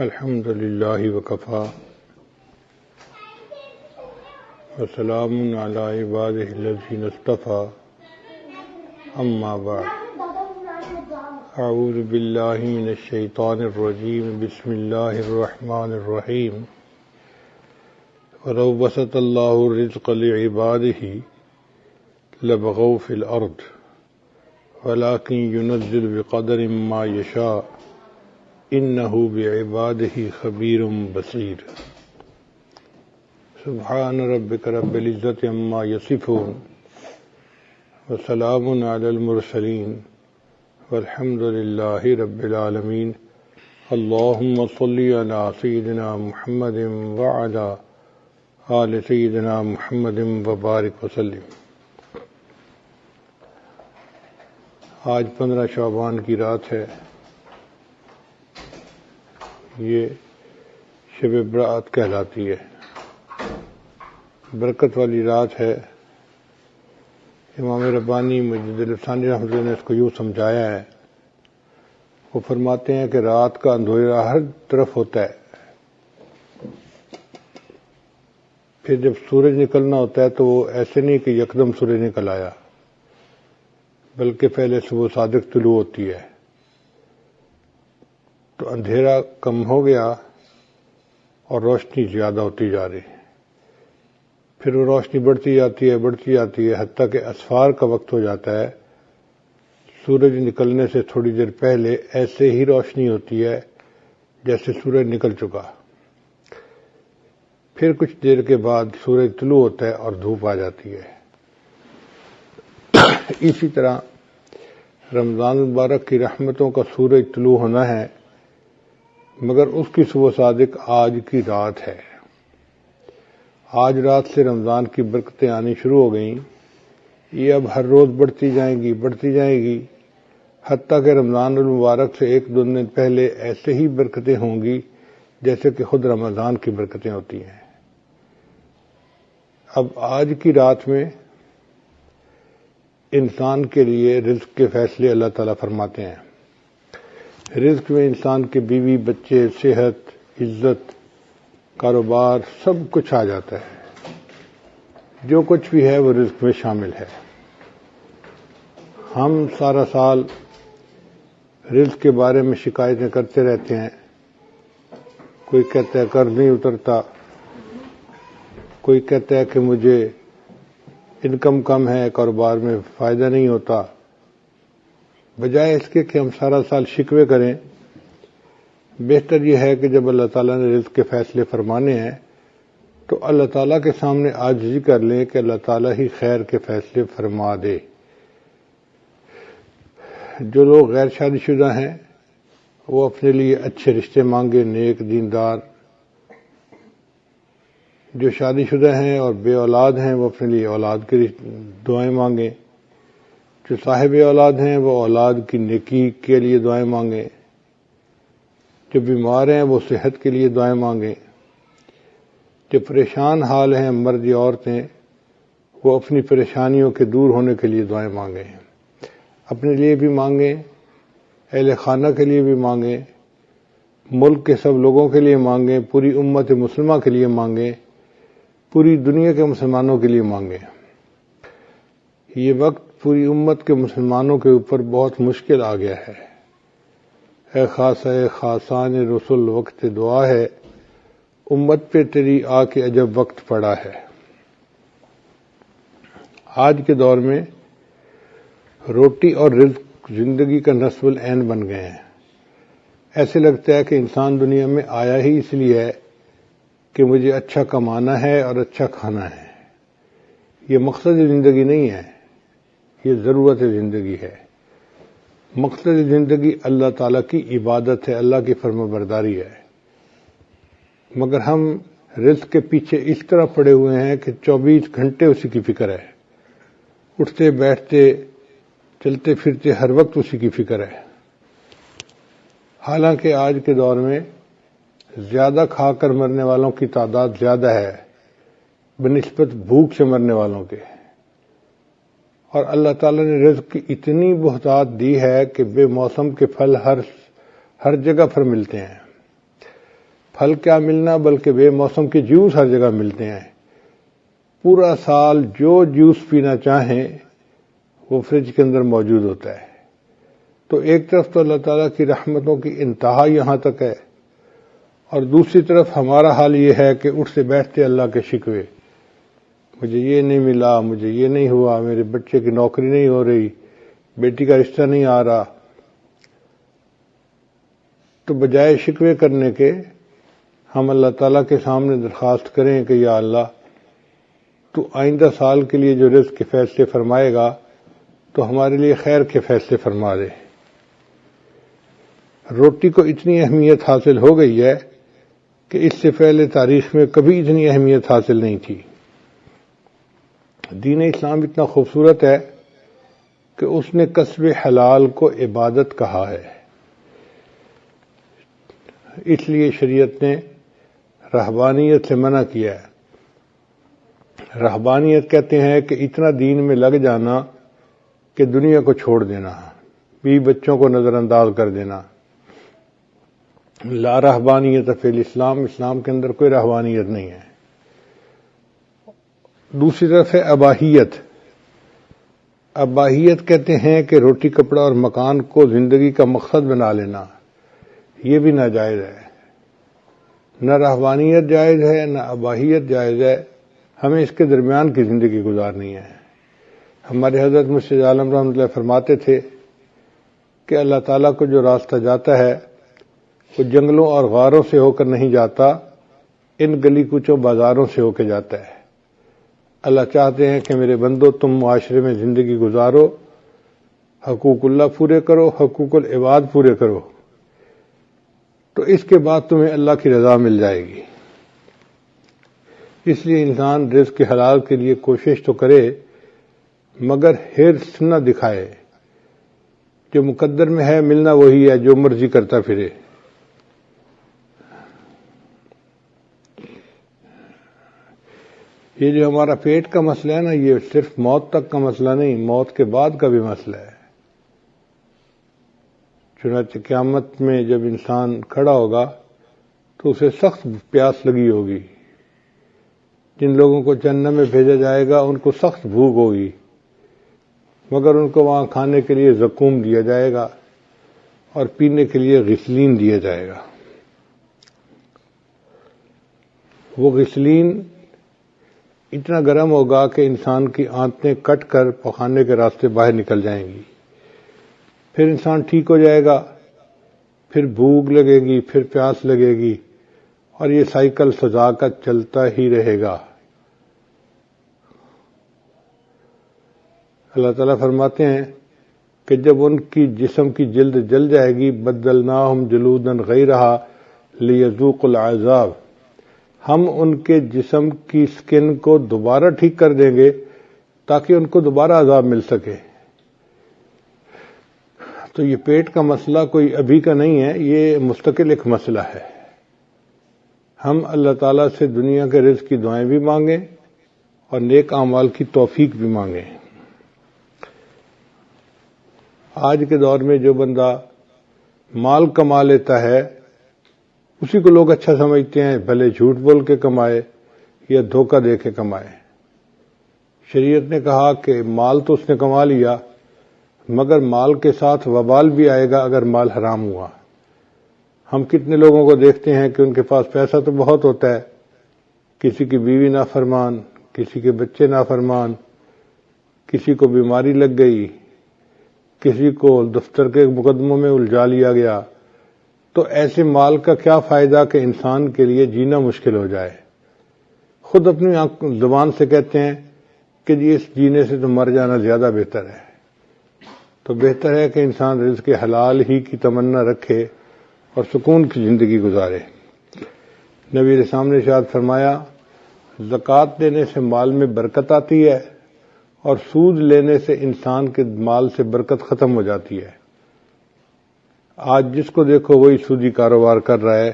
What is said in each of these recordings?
الحمد للہ وکفا وسلام علی عبادہ الذین اصطفیٰ اما بعد اعوذ باللہ من الشیطان الرجیم بسم اللہ الرحمن الرحیم ولو بسط اللہ الرزق لعبادہ لبغوا فی الارض ولکن ینزل بقدر ما یشاء انہ بعبادہ خبیر بصیر سبحان ربک رب العزت عما یصفون وسلام علی المرسلین والحمد للہ رب العالمین اللہم صلی علی سیدنا محمد وعلی آل سیدنا محمد وبارک وسلم۔ آج 15 شعبان کی رات ہے، یہ شب برات کہلاتی ہے، برکت والی رات ہے۔ امام ربانی مجد الثانی رحمۃ اللہ نے اس کو یوں سمجھایا ہے، وہ فرماتے ہیں کہ رات کا اندھیرا ہر طرف ہوتا ہے، پھر جب سورج نکلنا ہوتا ہے تو وہ ایسے نہیں کہ یکدم سورج نکل آیا، بلکہ پہلے صبح صادق طلوع ہوتی ہے، تو اندھیرا کم ہو گیا اور روشنی زیادہ ہوتی جا رہی، پھر وہ روشنی بڑھتی جاتی ہے حتیٰ کہ اسفار کا وقت ہو جاتا ہے۔ سورج نکلنے سے تھوڑی دیر پہلے ایسے ہی روشنی ہوتی ہے جیسے سورج نکل چکا، پھر کچھ دیر کے بعد سورج طلوع ہوتا ہے اور دھوپ آ جاتی ہے۔ اسی طرح رمضان مبارک کی رحمتوں کا سورج طلوع ہونا ہے، مگر اس کی صبح صادق آج کی رات ہے۔ آج رات سے رمضان کی برکتیں آنی شروع ہو گئیں، یہ اب ہر روز بڑھتی جائیں گی حتیٰ کہ رمضان المبارک سے 1-2 دن پہلے ایسے ہی برکتیں ہوں گی جیسے کہ خود رمضان کی برکتیں ہوتی ہیں۔ اب آج کی رات میں انسان کے لیے رزق کے فیصلے اللہ تعالیٰ فرماتے ہیں۔ رزق میں انسان کے بیوی بچے، صحت، عزت، کاروبار سب کچھ آ جاتا ہے، جو کچھ بھی ہے وہ رزق میں شامل ہے۔ ہم سارا سال رزق کے بارے میں شکایتیں کرتے رہتے ہیں، کوئی کہتا ہے قرض نہیں اترتا، کوئی کہتا ہے کہ مجھے انکم کم ہے، کاروبار میں فائدہ نہیں ہوتا۔ بجائے اس کے کہ ہم سارا سال شکوے کریں، بہتر یہ ہے کہ جب اللہ تعالیٰ نے رزق کے فیصلے فرمانے ہیں تو اللہ تعالیٰ کے سامنے عاجزی کر لیں کہ اللہ تعالیٰ ہی خیر کے فیصلے فرما دے۔ جو لوگ غیر شادی شدہ ہیں وہ اپنے لیے اچھے رشتے مانگے، نیک دیندار۔ جو شادی شدہ ہیں اور بے اولاد ہیں وہ اپنے لیے اولاد کی دعائیں مانگیں۔ جو صاحب اولاد ہیں وہ اولاد کی نیکی کے لیے دعائیں مانگیں۔ جو بیمار ہیں وہ صحت کے لیے دعائیں مانگیں۔ جو پریشان حال ہیں مرد یا عورتیں وہ اپنی پریشانیوں کے دور ہونے کے لیے دعائیں مانگیں، اپنے لیے بھی مانگیں، اہل خانہ کے لیے بھی مانگیں، ملک کے سب لوگوں کے لیے مانگیں، پوری امت مسلمہ کے لیے مانگیں، پوری دنیا کے مسلمانوں کے لیے مانگیں۔ یہ وقت پوری امت کے مسلمانوں کے اوپر بہت مشکل آ گیا ہے۔ اے خاصہ خاصان رسول وقت دعا ہے، امت پہ تیری آ کے عجب وقت پڑا ہے۔ آج کے دور میں روٹی اور رزق زندگی کا نصب العین بن گئے ہیں۔ ایسے لگتا ہے کہ انسان دنیا میں آیا ہی اس لیے ہے کہ مجھے اچھا کمانا ہے اور اچھا کھانا ہے۔ یہ مقصد زندگی نہیں ہے، یہ ضرورت زندگی ہے۔ مقصد زندگی اللہ تعالیٰ کی عبادت ہے، اللہ کی فرمانبرداری ہے، مگر ہم رزق کے پیچھے اس طرح پڑے ہوئے ہیں کہ 24 گھنٹے اسی کی فکر ہے، اٹھتے بیٹھتے چلتے پھرتے ہر وقت اسی کی فکر ہے۔ حالانکہ آج کے دور میں زیادہ کھا کر مرنے والوں کی تعداد زیادہ ہے بنسبت بھوک سے مرنے والوں کے، اور اللہ تعالیٰ نے رزق کی اتنی بہتات دی ہے کہ بے موسم کے پھل ہر جگہ پر ملتے ہیں۔ پھل کیا ملنا بلکہ بے موسم کے جوس ہر جگہ ملتے ہیں. پورا سال جو جوس پینا چاہیں وہ فریج کے اندر موجود ہوتا ہے. تو ایک طرف تو اللہ تعالیٰ کی رحمتوں کی انتہا یہاں تک ہے، اور دوسری طرف ہمارا حال یہ ہے کہ اٹھ سے بیٹھتے اللہ کے شکوے، مجھے یہ نہیں ملا، مجھے یہ نہیں ہوا، میرے بچے کی نوکری نہیں ہو رہی، بیٹی کا رشتہ نہیں آ رہا. تو بجائے شکوے کرنے کے ہم اللہ تعالیٰ کے سامنے درخواست کریں کہ یا اللہ تو آئندہ سال کے لیے جو رزق کے فیصلے فرمائے گا تو ہمارے لیے خیر کے فیصلے فرما دے. روٹی کو اتنی اہمیت حاصل ہو گئی ہے کہ اس سے پہلے تاریخ میں کبھی اتنی اہمیت حاصل نہیں تھی. دین اسلام اتنا خوبصورت ہے کہ اس نے کسب حلال کو عبادت کہا ہے. اس لیے شریعت نے رہبانیت سے منع کیا ہے. رہبانیت کہتے ہیں کہ اتنا دین میں لگ جانا کہ دنیا کو چھوڑ دینا، بیوی بچوں کو نظر انداز کر دینا. لا رہبانیت فی الاسلام، اسلام کے اندر کوئی رہبانیت نہیں ہے. دوسری طرف ہے اباہیت. اباہیت کہتے ہیں کہ روٹی کپڑا اور مکان کو زندگی کا مقصد بنا لینا، یہ بھی ناجائز ہے. نہ رہبانیت جائز ہے نہ اباہیت جائز ہے، ہمیں اس کے درمیان کی زندگی گزارنی ہے. ہمارے حضرت مرشد عالم رحمۃ اللہ فرماتے تھے کہ اللہ تعالیٰ کو جو راستہ جاتا ہے وہ جنگلوں اور غاروں سے ہو کر نہیں جاتا، ان گلی کوچوں بازاروں سے ہو کے جاتا ہے. اللہ چاہتے ہیں کہ میرے بندو تم معاشرے میں زندگی گزارو، حقوق اللہ پورے کرو، حقوق العباد پورے کرو، تو اس کے بعد تمہیں اللہ کی رضا مل جائے گی. اس لیے انسان رزق کے حلال کے لیے کوشش تو کرے مگر حرص نہ دکھائے. جو مقدر میں ہے ملنا وہی ہے، جو مرضی کرتا پھرے. یہ جو ہمارا پیٹ کا مسئلہ ہے نا، یہ صرف موت تک کا مسئلہ نہیں، موت کے بعد کا بھی مسئلہ ہے. چنانچہ قیامت میں جب انسان کھڑا ہوگا تو اسے سخت پیاس لگی ہوگی. جن لوگوں کو جنت میں بھیجا جائے گا ان کو سخت بھوک ہوگی، مگر ان کو وہاں کھانے کے لیے زقوم دیا جائے گا اور پینے کے لیے غسلین دیا جائے گا. وہ غسلین اتنا گرم ہوگا کہ انسان کی آنتیں کٹ کر پخانے کے راستے باہر نکل جائیں گی. پھر انسان ٹھیک ہو جائے گا، پھر بھوک لگے گی، پھر پیاس لگے گی، اور یہ سائیکل سزا کا چلتا ہی رہے گا. اللہ تعالیٰ فرماتے ہیں کہ جب ان کی جسم کی جلد جل جائے گی بدلناہم جلودا غیرہا لیذوقوا العذاب، ہم ان کے جسم کی سکن کو دوبارہ ٹھیک کر دیں گے تاکہ ان کو دوبارہ عذاب مل سکے. تو یہ پیٹ کا مسئلہ کوئی ابھی کا نہیں ہے، یہ مستقل ایک مسئلہ ہے. ہم اللہ تعالیٰ سے دنیا کے رزق کی دعائیں بھی مانگیں اور نیک اعمال کی توفیق بھی مانگیں. آج کے دور میں جو بندہ مال کما لیتا ہے اسی کو لوگ اچھا سمجھتے ہیں، بھلے جھوٹ بول کے کمائے یا دھوکہ دے کے کمائے. شریعت نے کہا کہ مال تو اس نے کما لیا مگر مال کے ساتھ وبال بھی آئے گا اگر مال حرام ہوا. ہم کتنے لوگوں کو دیکھتے ہیں کہ ان کے پاس پیسہ تو بہت ہوتا ہے، کسی کی بیوی نافرمان، کسی کے بچے نافرمان، کسی کو بیماری لگ گئی، کسی کو دفتر کے مقدموں میں الجھا لیا گیا. تو ایسے مال کا کیا فائدہ کہ انسان کے لیے جینا مشکل ہو جائے. خود اپنی زبان سے کہتے ہیں کہ جی اس جینے سے تو مر جانا زیادہ بہتر ہے. تو بہتر ہے کہ انسان رزق حلال ہی کی تمنا رکھے اور سکون کی زندگی گزارے. نبی علیہ السلام نے ارشاد فرمایا زکوٰۃ دینے سے مال میں برکت آتی ہے اور سود لینے سے انسان کے مال سے برکت ختم ہو جاتی ہے. آج جس کو دیکھو وہی سودی کاروبار کر رہا ہے.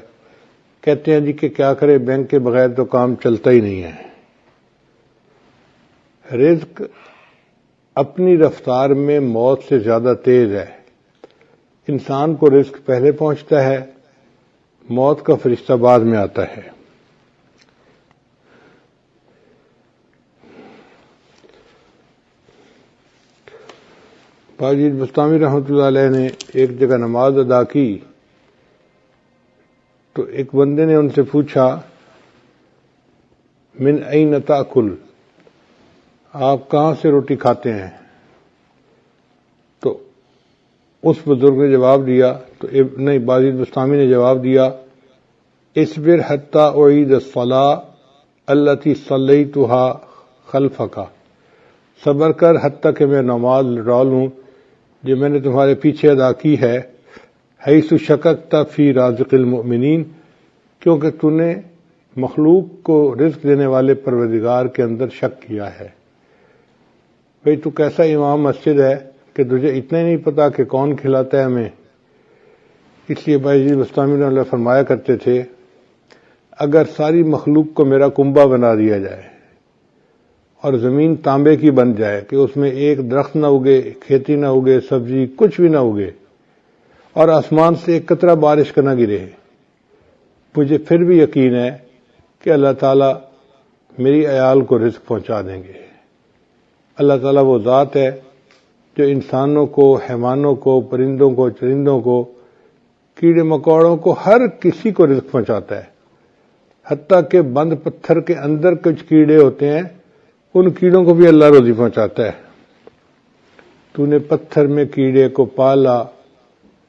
کہتے ہیں جی کہ کیا کرے، بینک کے بغیر تو کام چلتا ہی نہیں ہے. رزق اپنی رفتار میں موت سے زیادہ تیز ہے. انسان کو رزق پہلے پہنچتا ہے موت کا فرشتہ بعد میں آتا ہے۔ باجی بستامی رحمۃ اللہ علیہ نے ایک جگہ نماز ادا کی تو ایک بندے نے ان سے پوچھا من این تاکل، آپ کہاں سے روٹی کھاتے ہیں؟ تو اس بزرگ نے جواب دیا، تو نہیں، باجی بستامی نے جواب دیا اصبر حتی اعید الصلاۃ التی صلیتها خلفک، صبر کر حتیٰ کہ میں نماز لوٹا لوں جو میں نے تمہارے پیچھے ادا کی ہے، حیث شککت فی رازق المؤمنین، کیونکہ تو نے مخلوق کو رزق دینے والے پروردگار کے اندر شک کیا ہے۔ بھئی تو کیسا امام مسجد ہے کہ تجھے اتنا ہی نہیں پتا کہ کون کھلاتا ہے ہمیں؟ اس لیے باجی بستامی رحمۃ اللہ فرمایا کرتے تھے اگر ساری مخلوق کو میرا کنبہ بنا دیا جائے اور زمین تانبے کی بن جائے کہ اس میں ایک درخت نہ اگے، کھیتی نہ اگے، سبزی کچھ بھی نہ اگے، اور آسمان سے ایک قطرہ بارش کا نہ گرے، مجھے پھر بھی یقین ہے کہ اللہ تعالیٰ میری عیال کو رزق پہنچا دیں گے۔ اللہ تعالیٰ وہ ذات ہے جو انسانوں کو، حیوانوں کو، پرندوں کو، چرندوں کو، کیڑے مکوڑوں کو، ہر کسی کو رزق پہنچاتا ہے، حتیٰ کہ بند پتھر کے اندر کچھ کیڑے ہوتے ہیں، ان کیڑوں کو بھی اللہ روزی پہنچاتا ہے۔ تو نے پتھر میں کیڑے کو پالا،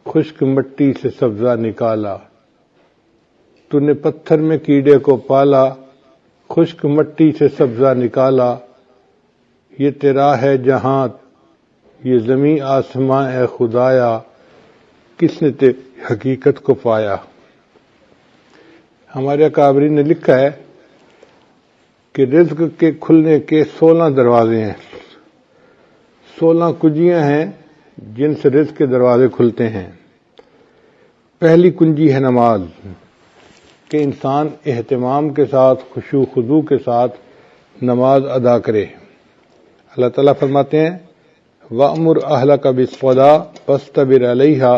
خشک مٹی سے سبزہ نکالا، تو نے پتھر میں کیڑے کو پالا، خشک مٹی سے سبزہ نکالا، یہ تیرا ہے جہاں یہ زمین آسماں اے خدایا، کس نے تیری حقیقت کو پایا۔ ہمارے اکابرین نے لکھا ہے کہ رزق کے کھلنے کے 16 دروازے ہیں، 16 کنجیاں ہیں جن سے رزق کے دروازے کھلتے ہیں۔ پہلی کنجی ہے نماز، کہ انسان اہتمام کے ساتھ، خشوع خضوع کے ساتھ نماز ادا کرے۔ اللہ تعالیٰ فرماتے ہیں وَأْمُرْ أَهْلَكَ بِالصَّلَاةِ وَاصْطَبِرْ عَلَيْهَا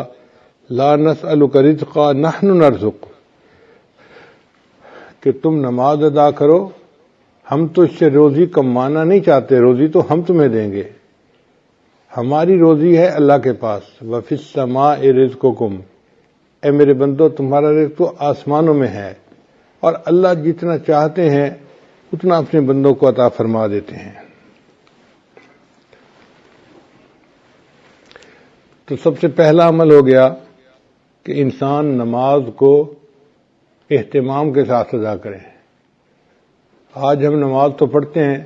لَا نَسْأَلُكَ رِزْقًا نَحْنُ نَرْزُقُكَ، کہ تم نماز ادا کرو، ہم تو اس سے روزی کمانا نہیں چاہتے، روزی تو ہم تمہیں دیں گے، ہماری روزی ہے اللہ کے پاس۔ وَفِي السَّمَاءِ رِزْقُكُمْ، اے میرے بندو تمہارا رزق تو آسمانوں میں ہے، اور اللہ جتنا چاہتے ہیں اتنا اپنے بندوں کو عطا فرما دیتے ہیں۔ تو سب سے پہلا عمل ہو گیا کہ انسان نماز کو اہتمام کے ساتھ ادا کرے۔ آج ہم نماز تو پڑھتے ہیں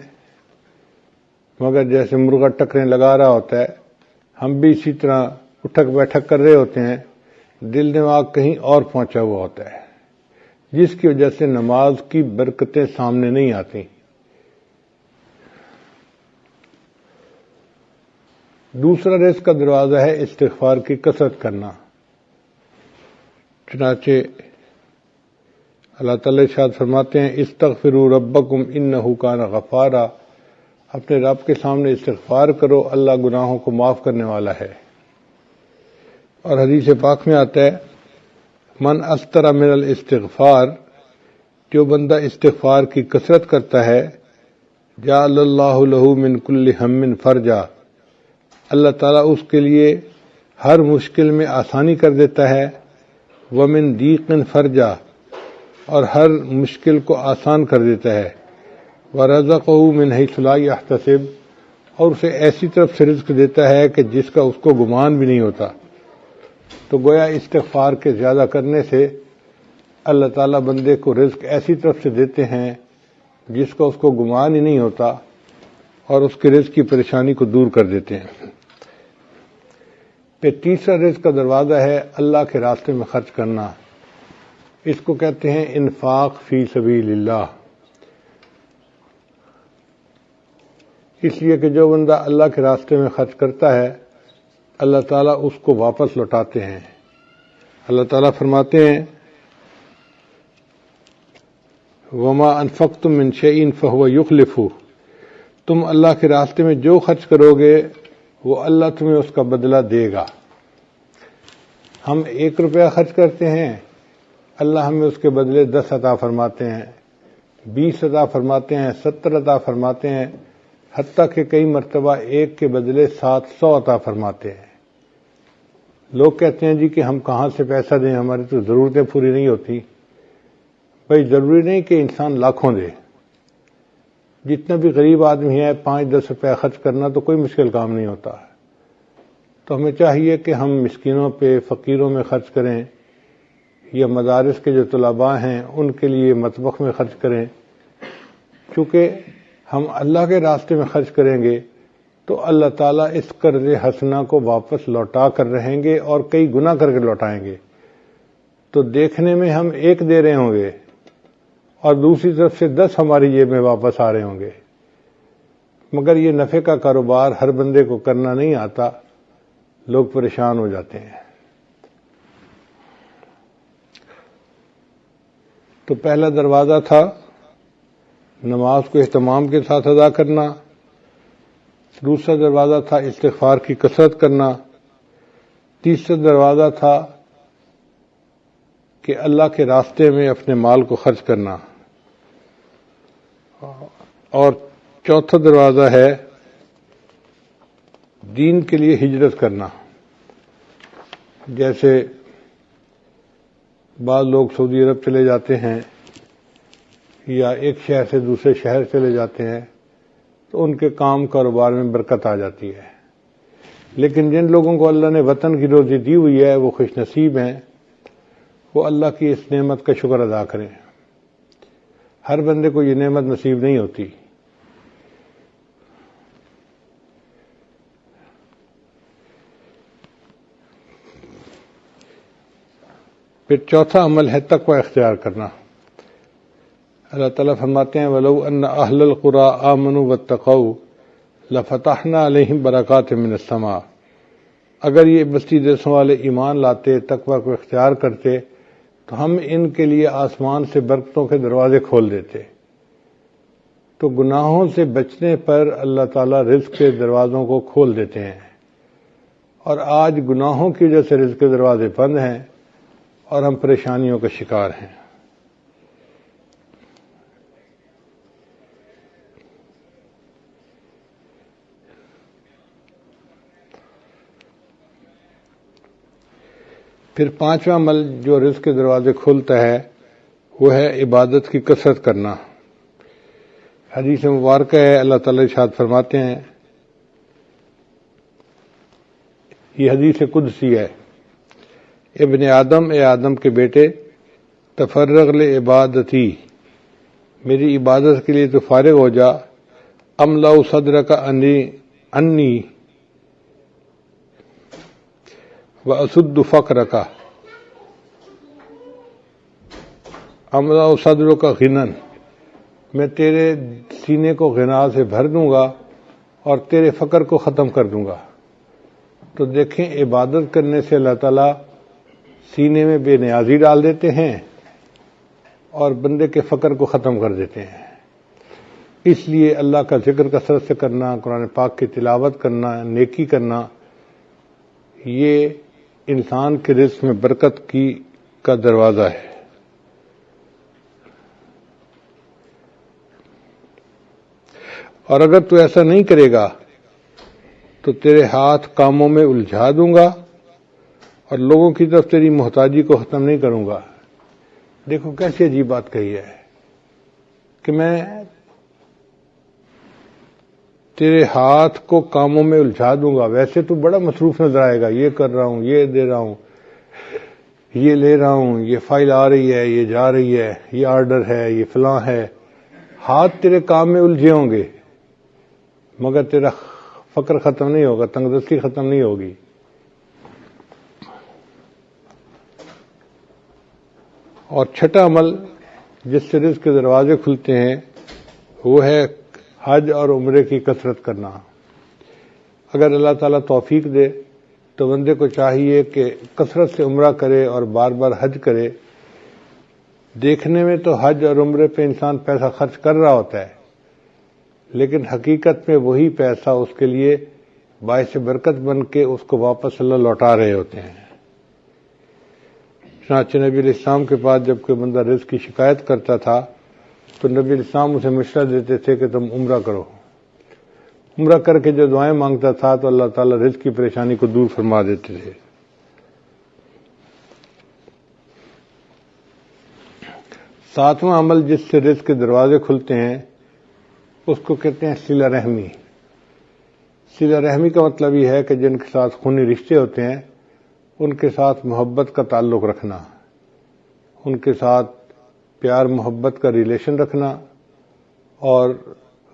مگر جیسے مرغا ٹکریں لگا رہا ہوتا ہے، ہم بھی اسی طرح اٹھک بیٹھک کر رہے ہوتے ہیں، دل دماغ کہیں اور پہنچا ہوا ہوتا ہے، جس کی وجہ سے نماز کی برکتیں سامنے نہیں آتی۔ دوسرا رزق کا دروازہ ہے استغفار کی کثرت کرنا۔ چنانچہ اللہ تعالی ارشاد فرماتے ہیں استغفروا ربکم انہ کان غفارا، اپنے رب کے سامنے استغفار کرو، اللہ گناہوں کو معاف کرنے والا ہے۔ اور حدیث پاک میں آتا ہے من استر من الاستغفار، جو بندہ استغفار کی کثرت کرتا ہے جعل اللہ لہ من کل ہم فرجا، اللہ تعالیٰ اس کے لیے ہر مشکل میں آسانی کر دیتا ہے، ومن ضیق فرجا، اور ہر مشکل کو آسان کر دیتا ہے، ورزقہ من حیث لا یحتسب، اور اسے ایسی طرف سے رزق دیتا ہے کہ جس کا اس کو گمان بھی نہیں ہوتا۔ تو گویا استغفار کے زیادہ کرنے سے اللہ تعالیٰ بندے کو رزق ایسی طرف سے دیتے ہیں جس کا اس کو گمان ہی نہیں ہوتا، اور اس کے رزق کی پریشانی کو دور کر دیتے ہیں۔ پھر تیسرا رزق کا دروازہ ہے اللہ کے راستے میں خرچ کرنا، اس کو کہتے ہیں انفاق فی سبیل اللہ۔ اس لیے کہ جو بندہ اللہ کے راستے میں خرچ کرتا ہے اللہ تعالیٰ اس کو واپس لوٹاتے ہیں۔ اللہ تعالیٰ فرماتے ہیں وَمَا أَنفَقْتُم مِّن شَيْءٍ فَهُوَ يُخْلِفُهُ، تم اللہ کے راستے میں جو خرچ کرو گے وہ اللہ تمہیں اس کا بدلہ دے گا۔ ہم 1 روپیہ خرچ کرتے ہیں، اللہ ہمیں اس کے بدلے 10 عطا فرماتے ہیں، 20 عطا فرماتے ہیں، 70 عطا فرماتے ہیں، حتیٰ کہ کئی مرتبہ ایک کے بدلے 700 عطا فرماتے ہیں۔ لوگ کہتے ہیں جی کہ ہم کہاں سے پیسہ دیں، ہماری تو ضرورتیں پوری نہیں ہوتی۔ بھائی ضروری نہیں کہ انسان لاکھوں دے، جتنا بھی غریب آدمی ہے 5-10 روپے خرچ کرنا تو کوئی مشکل کام نہیں ہوتا۔ تو ہمیں چاہیے کہ ہم مسکینوں پہ، فقیروں میں خرچ کریں، یا مدارس کے جو طلباء ہیں ان کے لیے مطبخ میں خرچ کریں۔ چونکہ ہم اللہ کے راستے میں خرچ کریں گے تو اللہ تعالیٰ اس قرض حسنہ کو واپس لوٹا کر رہیں گے اور کئی گنا کر کے لوٹائیں گے۔ تو دیکھنے میں ہم ایک دے رہے ہوں گے اور دوسری طرف سے 10 ہماری جیب میں واپس آ رہے ہوں گے، مگر یہ نفع کا کاروبار ہر بندے کو کرنا نہیں آتا، لوگ پریشان ہو جاتے ہیں۔ تو پہلا دروازہ تھا نماز کو اہتمام کے ساتھ ادا کرنا، دوسرا دروازہ تھا استغفار کی کثرت کرنا، تیسرا دروازہ تھا کہ اللہ کے راستے میں اپنے مال کو خرچ کرنا، اور چوتھا دروازہ ہے دین کے لیے ہجرت کرنا۔ جیسے بعض لوگ سعودی عرب چلے جاتے ہیں یا ایک شہر سے دوسرے شہر چلے جاتے ہیں تو ان کے کام کاروبار میں برکت آ جاتی ہے، لیکن جن لوگوں کو اللہ نے وطن کی روزی دی ہوئی ہے وہ خوش نصیب ہیں، وہ اللہ کی اس نعمت کا شکر ادا کریں۔ ہر بندے کو یہ نعمت نصیب نہیں ہوتی۔ پھر چوتھا عمل ہے تقوی اختیار کرنا۔ اللہ تعالیٰ فرماتے ہیں وَلَوْ أَنَّ أَهْلَ الْقُرَىٰ آمَنُوا وَاتَّقَوْا لَفَتَحْنَا عَلَيْهِمْ بَرَكَاتٍ مِّنَ السَّمَاءِ، اگر یہ بستی دیسوں والے ایمان لاتے، تقوی کو اختیار کرتے تو ہم ان کے لیے آسمان سے برکتوں کے دروازے کھول دیتے۔ تو گناہوں سے بچنے پر اللہ تعالیٰ رزق کے دروازوں کو کھول دیتے ہیں، اور آج گناہوں کی وجہ سے رزق کے دروازے بند ہیں اور ہم پریشانیوں کا شکار ہیں۔ پھر پانچواں عمل جو رزق کے دروازے کھولتا ہے وہ ہے عبادت کی کثرت کرنا۔ حدیث مبارکہ ہے، اللہ تعالیٰ ارشاد فرماتے ہیں، یہ حدیث قدسی ہے، ابن آدم، اے آدم کے بیٹے، تفرغ لعبادتی، میری عبادت کے لیے تو فارغ ہو جا، املا صدرک انی واسد فقرک، املا صدرک غنى، میں تیرے سینے کو غنا سے بھر دوں گا اور تیرے فقر کو ختم کر دوں گا۔ تو دیکھیں عبادت کرنے سے اللہ تعالیٰ سینے میں بے نیازی ڈال دیتے ہیں اور بندے کے فقر کو ختم کر دیتے ہیں۔ اس لیے اللہ کا ذکر کثرت سے کرنا، قرآن پاک کی تلاوت کرنا، نیکی کرنا، یہ انسان کے رزق میں برکت کا دروازہ ہے۔ اور اگر تو ایسا نہیں کرے گا تو تیرے ہاتھ کاموں میں الجھا دوں گا اور لوگوں کی طرف تیری محتاجی کو ختم نہیں کروں گا۔ دیکھو کیسی عجیب بات کہی ہے کہ میں تیرے ہاتھ کو کاموں میں الجھا دوں گا، ویسے تو بڑا مصروف نظر آئے گا، یہ کر رہا ہوں، یہ دے رہا ہوں، یہ لے رہا ہوں، یہ فائل آ رہی ہے، یہ جا رہی ہے، یہ آرڈر ہے، یہ فلاں ہے، ہاتھ تیرے کام میں الجھے ہوں گے، مگر تیرا فقر ختم نہیں ہوگا، تنگ دستی ختم نہیں ہوگی۔ اور چھٹا عمل جس سے رزق کے دروازے کھلتے ہیں وہ ہے حج اور عمرے کی کثرت کرنا۔ اگر اللہ تعالیٰ توفیق دے تو بندے کو چاہیے کہ کثرت سے عمرہ کرے اور بار بار حج کرے۔ دیکھنے میں تو حج اور عمرے پہ انسان پیسہ خرچ کر رہا ہوتا ہے، لیکن حقیقت میں وہی پیسہ اس کے لیے باعث برکت بن کے اس کو واپس اللہ لوٹا رہے ہوتے ہیں۔ چنانچہ نبی علیہ السلام کے پاس جب کوئی بندہ رزق کی شکایت کرتا تھا تو نبی علیہ السلام اسے مشورہ دیتے تھے کہ تم عمرہ کرو. عمرہ کر کے جو دعائیں مانگتا تھا تو اللہ تعالیٰ رزق کی پریشانی کو دور فرما دیتے تھے. ساتواں عمل جس سے رزق کے دروازے کھلتے ہیں اس کو کہتے ہیں صلہ رحمی. صلہ رحمی کا مطلب یہ ہے کہ جن کے ساتھ خونی رشتے ہوتے ہیں ان کے ساتھ محبت کا تعلق رکھنا، ان کے ساتھ پیار محبت کا ریلیشن رکھنا اور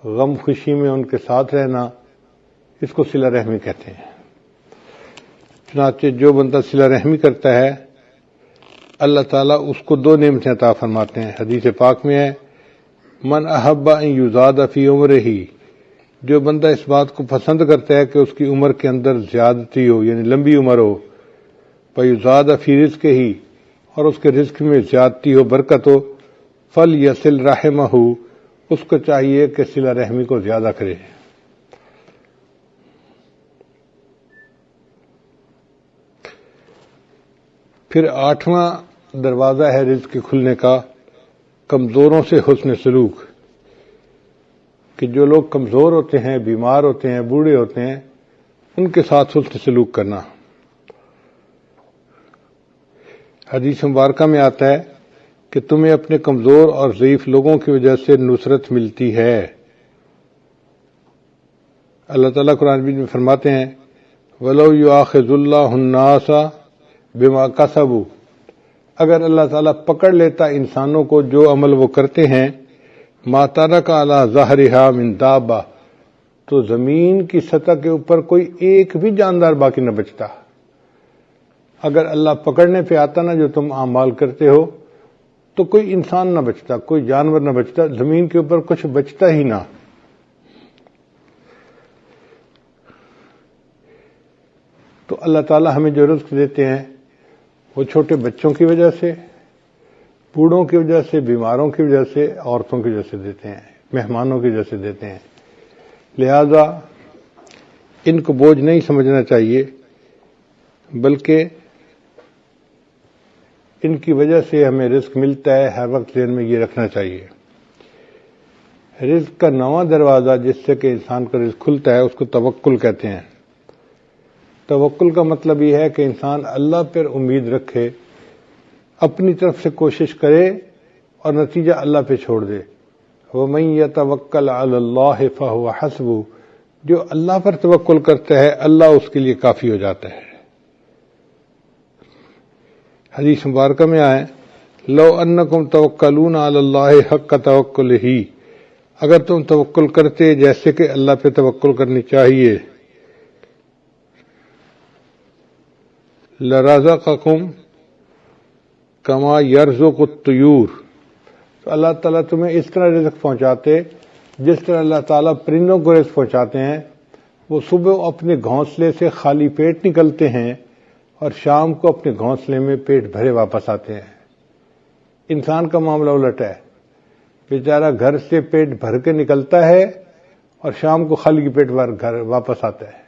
غم خوشی میں ان کے ساتھ رہنا، اس کو صلہ رحمی کہتے ہیں. چنانچہ جو بندہ صلہ رحمی کرتا ہے اللہ تعالیٰ اس کو 2 نعمتیں عطا فرماتے ہیں. حدیث پاک میں ہے من احب ان یزاد فی عمرہ، جو بندہ اس بات کو پسند کرتا ہے کہ اس کی عمر کے اندر زیادتی ہو یعنی لمبی عمر ہو، فیزاد فی رزقہ، اور اس کے رزق میں زیادتی ہو، برکت ہو، فلیصل رحمہ، اس کو چاہیے کہ صلہ رحمی کو زیادہ کرے. پھر 8واں دروازہ ہے رزق کے کھلنے کا کمزوروں سے حسن سلوک، کہ جو لوگ کمزور ہوتے ہیں، بیمار ہوتے ہیں، بوڑھے ہوتے ہیں، ان کے ساتھ حسن سلوک کرنا. حدیث مبارکہ میں آتا ہے کہ تمہیں اپنے کمزور اور ضعیف لوگوں کی وجہ سے نصرت ملتی ہے. اللہ تعالیٰ قرآن مجید میں فرماتے ہیں وَلَوْ يُؤَاخِذُ اللَّهُ النَّاسَ بِمَا كَسَبُوا، اگر اللہ تعالیٰ پکڑ لیتا انسانوں کو جو عمل وہ کرتے ہیں، مَا تَرَكَ عَلَى ظَهْرِهَا مِن دَابَّةٍ، تو زمین کی سطح کے اوپر کوئی ایک بھی جاندار باقی نہ بچتا. اگر اللہ پکڑنے پہ آتا نا جو تم اعمال کرتے ہو تو کوئی انسان نہ بچتا، کوئی جانور نہ بچتا، زمین کے اوپر کچھ بچتا ہی نہ. تو اللہ تعالیٰ ہمیں جو رزق دیتے ہیں وہ چھوٹے بچوں کی وجہ سے، بوڑھوں کی وجہ سے، بیماروں کی وجہ سے، عورتوں کی وجہ سے دیتے ہیں، مہمانوں کی وجہ سے دیتے ہیں. لہذا ان کو بوجھ نہیں سمجھنا چاہیے، بلکہ ان کی وجہ سے ہمیں رزق ملتا ہے، ہر وقت ذہن میں یہ رکھنا چاہیے. رزق کا 9واں دروازہ جس سے کہ انسان کا رزق کھلتا ہے اس کو توکل کہتے ہیں. توکل کا مطلب یہ ہے کہ انسان اللہ پر امید رکھے، اپنی طرف سے کوشش کرے اور نتیجہ اللہ پہ چھوڑ دے. وَمَن يَتَوَكَّلْ عَلَى اللَّهِ فَهُوَ حَسْبُهُ، جو اللہ پر توکل کرتا ہے اللہ اس کے لیے کافی ہو جاتا ہے. حدیث مبارکہ میں آئے لو انکم توکلون علی اللہ حق توکلہ، اگر تم توکل کرتے جیسے کہ اللہ پہ توکل کرنی چاہیے، لرزقکم کما یرزق الطیور، تو اللہ تعالیٰ تمہیں اس طرح رزق پہنچاتے جس طرح اللہ تعالیٰ پرندوں کو رزق پہنچاتے ہیں. وہ صبح اپنے گھونسلے سے خالی پیٹ نکلتے ہیں اور شام کو اپنے گھونسلے میں پیٹ بھرے واپس آتے ہیں. انسان کا معاملہ الٹ ہے، بیچارہ گھر سے پیٹ بھر کے نکلتا ہے اور شام کو خالی پیٹ گھر واپس آتا ہے.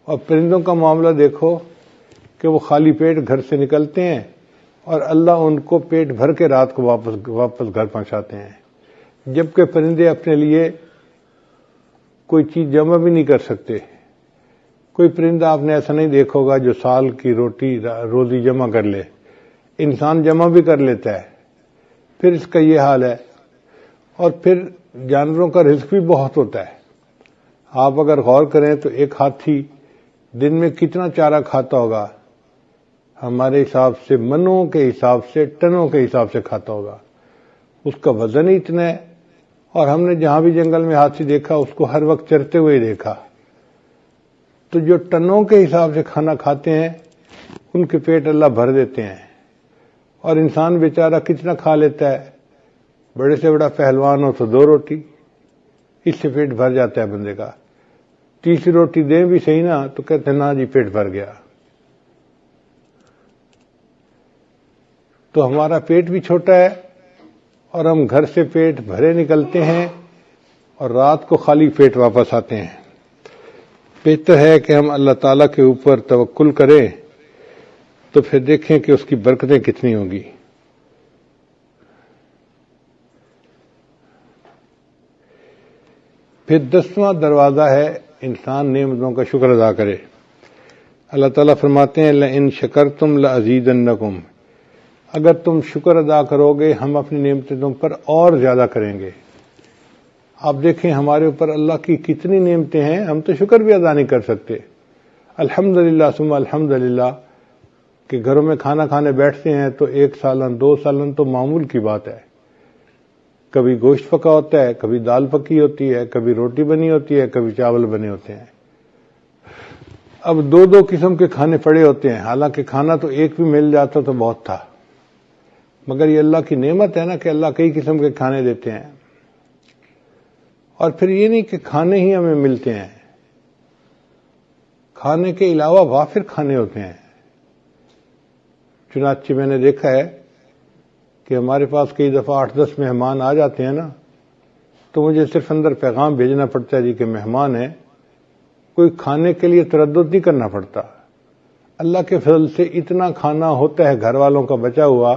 اور پرندوں کا معاملہ دیکھو کہ وہ خالی پیٹ گھر سے نکلتے ہیں اور اللہ ان کو پیٹ بھر کے رات کو واپس گھر پہنچاتے ہیں. جبکہ پرندے اپنے لیے کوئی چیز جمع بھی نہیں کر سکتے. کوئی پرندہ آپ نے ایسا نہیں دیکھا ہوگا جو سال کی روزی جمع کر لے. انسان جمع بھی کر لیتا ہے، پھر اس کا یہ حال ہے. اور پھر جانوروں کا رزق بھی بہت ہوتا ہے. آپ اگر غور کریں تو ایک ہاتھی دن میں کتنا چارہ کھاتا ہوگا؟ ہمارے حساب سے منوں کے حساب سے، ٹنوں کے حساب سے کھاتا ہوگا. اس کا وزن ہی اتنا ہے. اور ہم نے جہاں بھی جنگل میں ہاتھی دیکھا اس کو ہر وقت چرتے ہوئے دیکھا. تو جو ٹنوں کے حساب سے کھانا کھاتے ہیں ان کے پیٹ اللہ بھر دیتے ہیں. اور انسان بیچارہ کتنا کھا لیتا ہے؟ بڑے سے بڑا پہلوان ہو تو 2 روٹی، اس سے پیٹ بھر جاتا ہے بندے کا. تیسری روٹی دیں بھی صحیح نا تو کہتے ہیں نا جی پیٹ بھر گیا. تو ہمارا پیٹ بھی چھوٹا ہے اور ہم گھر سے پیٹ بھرے نکلتے ہیں اور رات کو خالی پیٹ واپس آتے ہیں. بہتر ہے کہ ہم اللہ تعالیٰ کے اوپر توکل کریں تو پھر دیکھیں کہ اس کی برکتیں کتنی ہوں گی. پھر 10واں دروازہ ہے انسان نعمتوں کا شکر ادا کرے. اللہ تعالیٰ فرماتے ہیں لئن شکرتم لازیدنکم، اگر تم شکر ادا کرو گے ہم اپنی نعمتیں تم پر اور زیادہ کریں گے. آپ دیکھیں ہمارے اوپر اللہ کی کتنی نعمتیں ہیں، ہم تو شکر بھی ادا نہیں کر سکتے. الحمدللہ ثم الحمدللہ کہ گھروں میں کھانا کھانے بیٹھتے ہیں تو 1 سالن 2 سالن تو معمول کی بات ہے. کبھی گوشت پکا ہوتا ہے، کبھی دال پکی ہوتی ہے، کبھی روٹی بنی ہوتی ہے، کبھی چاول بنے ہوتے ہیں. اب 2 قسم کے کھانے پڑے ہوتے ہیں، حالانکہ کھانا تو ایک بھی مل جاتا تو بہت تھا، مگر یہ اللہ کی نعمت ہے نا کہ اللہ کئی قسم کے کھانے دیتے ہیں. اور پھر یہ نہیں کہ کھانے ہی ہمیں ملتے ہیں، کھانے کے علاوہ وافر کھانے ہوتے ہیں. چنانچہ میں نے دیکھا ہے کہ ہمارے پاس کئی دفعہ 8-10 مہمان آ جاتے ہیں نا، تو مجھے صرف اندر پیغام بھیجنا پڑتا ہے جی کہ مہمان ہیں، کوئی کھانے کے لیے تردد نہیں کرنا پڑتا. اللہ کے فضل سے اتنا کھانا ہوتا ہے گھر والوں کا بچا ہوا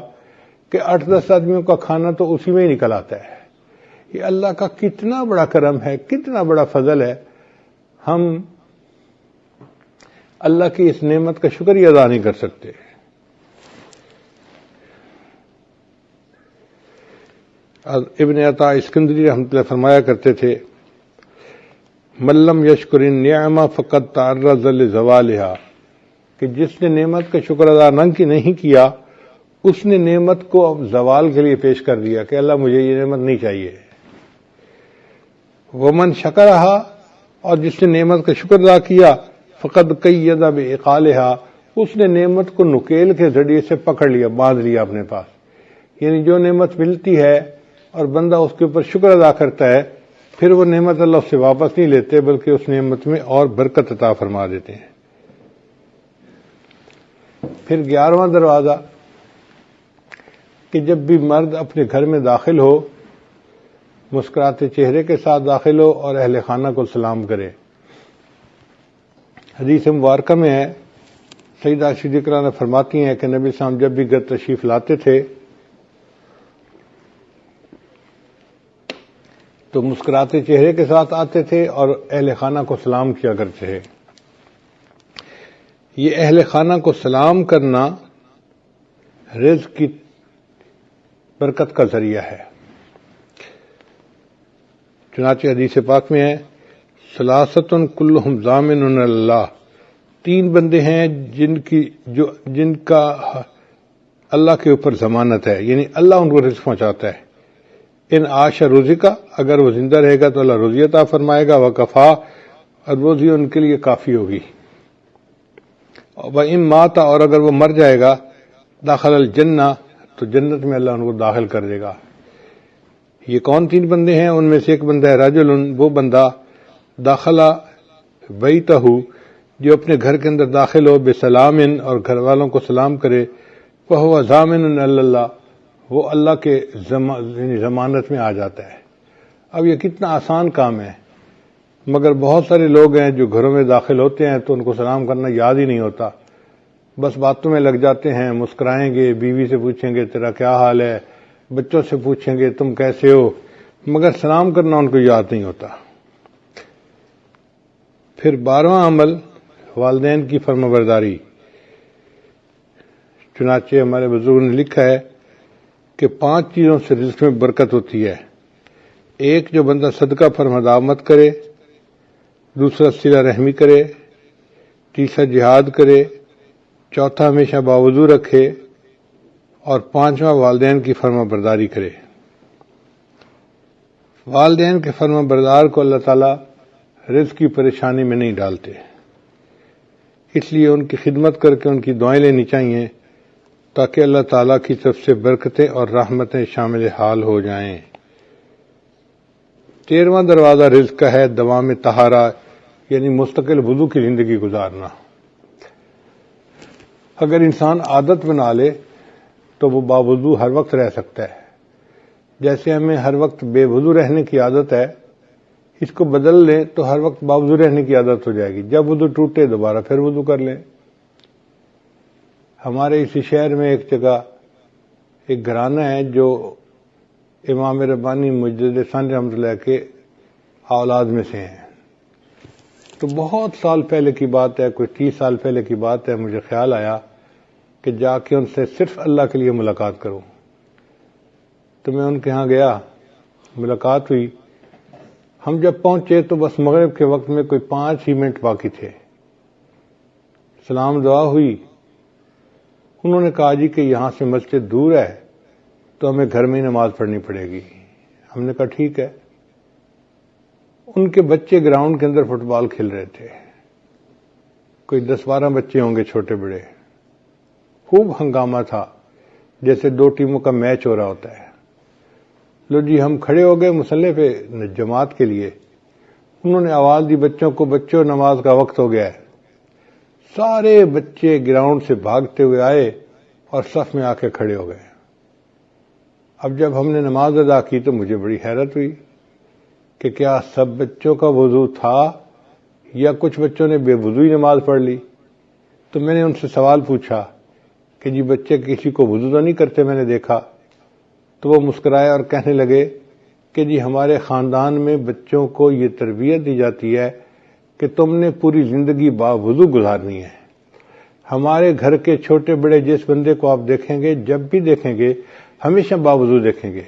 کہ 8-10 آدمیوں کا کھانا تو اسی میں ہی نکل آتا ہے. یہ اللہ کا کتنا بڑا کرم ہے، کتنا بڑا فضل ہے. ہم اللہ کی اس نعمت کا شکریہ ادا نہیں کر سکتے. ابن عطا اسکندری رحمۃ اللہ فرمایا کرتے تھے ملم یشکر النعمہ فقد تعرض لزوالها، کہ جس نے نعمت کا شکر ادا نہیں کیا اس نے نعمت کو اب زوال کے لیے پیش کر دیا کہ اللہ مجھے یہ نعمت نہیں چاہیے. ومن شکرہا، اور جس نے نعمت کا شکر ادا کیا فقد قید بعقالها، اس نے نعمت کو نکیل کے ذریعے سے پکڑ لیا، باندھ لیا اپنے پاس. یعنی جو نعمت ملتی ہے اور بندہ اس کے اوپر شکر ادا کرتا ہے، پھر وہ نعمت اللہ اس سے واپس نہیں لیتے بلکہ اس نعمت میں اور برکت عطا فرما دیتے ہیں. پھر 11واں دروازہ کہ جب بھی مرد اپنے گھر میں داخل ہو مسکراتے چہرے کے ساتھ داخل ہو اور اہل خانہ کو سلام کرے. حدیث مبارکہ میں ہے، سیدہ صدیقہ نے فرماتی ہیں کہ نبی صلی اللہ علیہ وسلم جب بھی گھر تشریف لاتے تھے تو مسکراتے چہرے کے ساتھ آتے تھے اور اہل خانہ کو سلام کیا کرتے تھے. یہ اہل خانہ کو سلام کرنا رزق کی برکت کا ذریعہ ہے. چنانچہ حدیث پاک میں ہے ثلاثۃ کلہم ضامن اللہ، 3 بندے ہیں جن کا اللہ کے اوپر ضمانت ہے، یعنی اللہ ان کو رزق پہنچاتا ہے. ان عاش رزقا، اگر وہ زندہ رہے گا تو اللہ روزی عطا فرمائے گا، وکفا، اور روزی ان کے لیے کافی ہوگی. وَإِن مَاتَ، اور اگر وہ مر جائے گا، داخل الجنہ، تو جنت میں اللہ ان کو داخل کر دے گا. یہ کون 3 بندے ہیں؟ ان میں سے ایک بندہ ہے رجل، وہ بندہ داخلہ بیتہ، جو اپنے گھر کے اندر داخل ہو بسلام، اور گھر والوں کو سلام کرے، فہو ضامن اللہ، وہ اللہ کے ضمانت میں آ جاتا ہے. اب یہ کتنا آسان کام ہے، مگر بہت سارے لوگ ہیں جو گھروں میں داخل ہوتے ہیں تو ان کو سلام کرنا یاد ہی نہیں ہوتا، بس باتوں میں لگ جاتے ہیں، مسکرائیں گے، بیوی سے پوچھیں گے تیرا کیا حال ہے، بچوں سے پوچھیں گے تم کیسے ہو، مگر سلام کرنا ان کو یاد نہیں ہوتا. پھر 12واں عمل والدین کی فرمانبرداری. چنانچہ ہمارے بزرگوں نے لکھا ہے کہ 5 چیزوں سے رزق میں برکت ہوتی ہے. ایک، جو بندہ صدقہ فرمدامت کرے، دوسرا صلہ رحمی کرے، تیسرا جہاد کرے، چوتھا ہمیشہ باوضو رکھے، اور 5واں والدین کی فرمانبرداری کرے. والدین کے فرمانبردار کو اللہ تعالیٰ رزق کی پریشانی میں نہیں ڈالتے، اس لیے ان کی خدمت کر کے ان کی دعائیں لینی چاہیے تاکہ اللہ تعالیٰ کی طرف سے برکتیں اور رحمتیں شامل حال ہو جائیں. 13واں دروازہ رزق کا ہے دوام طہارہ، یعنی مستقل وضو کی زندگی گزارنا. اگر انسان عادت بنا لے تو وہ باوضو ہر وقت رہ سکتا ہے. جیسے ہمیں ہر وقت بے وضو رہنے کی عادت ہے، اس کو بدل لیں تو ہر وقت باوضو رہنے کی عادت ہو جائے گی. جب وضو ٹوٹے دوبارہ پھر وضو کر لیں. ہمارے اسی شہر میں ایک جگہ ایک گھرانہ ہے جو امام ربانی مجدد ثانی رحمۃ اللہ کے اولاد میں سے ہیں. تو بہت سال پہلے کی بات ہے، کوئی 30 سال پہلے کی بات ہے، مجھے خیال آیا کہ جا کے ان سے صرف اللہ کے لیے ملاقات کروں. تو میں ان کے ہاں گیا، ملاقات ہوئی. ہم جب پہنچے تو بس مغرب کے وقت میں کوئی 5 ہی منٹ باقی تھے. سلام دعا ہوئی. انہوں نے کہا جی کہ یہاں سے مسجد دور ہے تو ہمیں گھر میں ہی نماز پڑھنی پڑے گی. ہم نے کہا ٹھیک ہے. ان کے بچے گراؤنڈ کے اندر فٹ بال کھیل رہے تھے، کوئی 10-12 بچے ہوں گے چھوٹے بڑے. خوب ہنگامہ تھا، جیسے 2 ٹیموں کا میچ ہو رہا ہوتا ہے. لو جی ہم کھڑے ہو گئے مصلی پہ جماعت کے لیے. انہوں نے آواز دی بچوں کو، بچوں نماز کا وقت ہو گیا ہے. سارے بچے گراؤنڈ سے بھاگتے ہوئے آئے اور صف میں آ کے کھڑے ہو گئے. اب جب ہم نے نماز ادا کی تو مجھے بڑی حیرت ہوئی کہ کیا سب بچوں کا وضو تھا یا کچھ بچوں نے بے وضو ہی نماز پڑھ لی. تو میں نے ان سے سوال پوچھا کہ جی بچے کسی کو وضو تو نہیں کرتے میں نے دیکھا. تو وہ مسکرائے اور کہنے لگے کہ جی ہمارے خاندان میں بچوں کو یہ تربیت دی جاتی ہے کہ تم نے پوری زندگی باوضو گزارنی ہے. ہمارے گھر کے چھوٹے بڑے جس بندے کو آپ دیکھیں گے، جب بھی دیکھیں گے ہمیشہ باوضو دیکھیں گے.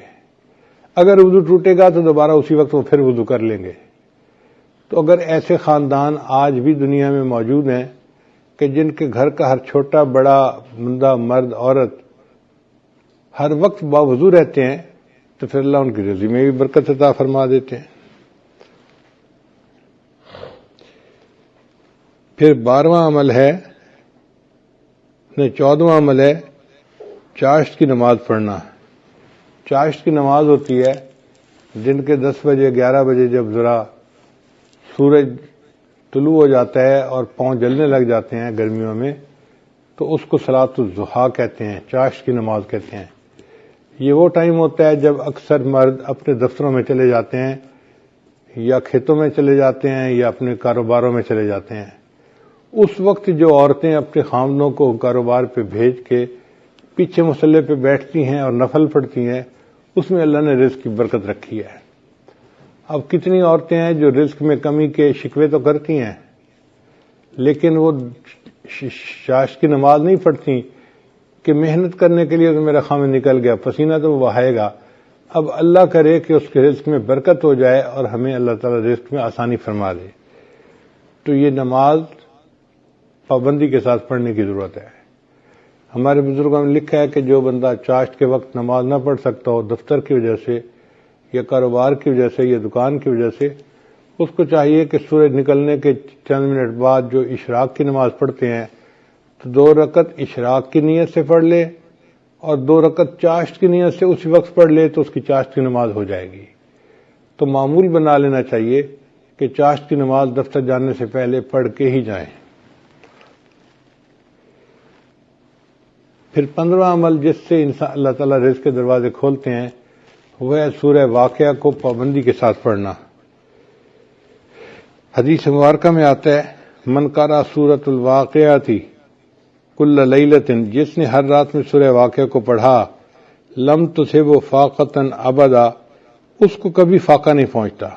اگر وضو ٹوٹے گا تو دوبارہ اسی وقت وہ پھر وضو کر لیں گے. تو اگر ایسے خاندان آج بھی دنیا میں موجود ہیں کہ جن کے گھر کا ہر چھوٹا بڑا بندہ مرد عورت ہر وقت باوضو رہتے ہیں تو پھر اللہ ان کی رزق میں بھی برکت عطا فرما دیتے ہیں. پھر 12واں عمل ہے، 14واں عمل ہے چاشت کی نماز پڑھنا. چاشت کی نماز ہوتی ہے دن کے 10 بجے 11 بجے جب ذرا سورج طلوع ہو جاتا ہے اور پاؤں جلنے لگ جاتے ہیں گرمیوں میں، تو اس کو صلاۃ الضحیٰ کہتے ہیں، چاشت کی نماز کہتے ہیں. یہ وہ ٹائم ہوتا ہے جب اکثر مرد اپنے دفتروں میں چلے جاتے ہیں یا کھیتوں میں چلے جاتے ہیں یا اپنے کاروباروں میں چلے جاتے ہیں. اس وقت جو عورتیں اپنے خامدوں کو کاروبار پہ بھیج کے پیچھے مصلی پہ بیٹھتی ہیں اور نفل پڑھتی ہیں، اس میں اللہ نے رزق کی برکت رکھی ہے. اب کتنی عورتیں ہیں جو رزق میں کمی کے شکوے تو کرتی ہیں لیکن وہ چاشت کی نماز نہیں پڑھتی کہ محنت کرنے کے لیے تو میرا خامد نکل گیا، پسینہ تو وہ بہائے گا. اب اللہ کرے کہ اس کے رزق میں برکت ہو جائے اور ہمیں اللہ تعالیٰ رزق میں آسانی فرما دے. تو یہ نماز پابندی کے ساتھ پڑھنے کی ضرورت ہے. ہمارے بزرگوں نے لکھا ہے کہ جو بندہ چاشت کے وقت نماز نہ پڑھ سکتا ہو دفتر کی وجہ سے یا کاروبار کی وجہ سے یا دکان کی وجہ سے، اس کو چاہیے کہ سورج نکلنے کے چند منٹ بعد جو اشراق کی نماز پڑھتے ہیں تو 2 رکعت اشراق کی نیت سے پڑھ لے اور 2 رکعت چاشت کی نیت سے اسی وقت پڑھ لے تو اس کی چاشت کی نماز ہو جائے گی. تو معمول بنا لینا چاہیے کہ چاشت کی نماز دفتر جانے سے پہلے پڑھ کے ہی جائیں. پھر 15واں عمل جس سے انسان اللہ تعالیٰ رزق کے دروازے کھولتے ہیں وہ ہے سورہ واقعہ کو پابندی کے ساتھ پڑھنا. حدیث مبارکہ میں آتا ہے من قرأ سورۃ الواقعہ کل لیلۃ، جس نے ہر رات میں سورہ واقعہ کو پڑھا، لم تصبہ فاقۃ ابدا، اس کو کبھی فاقہ نہیں پہنچتا.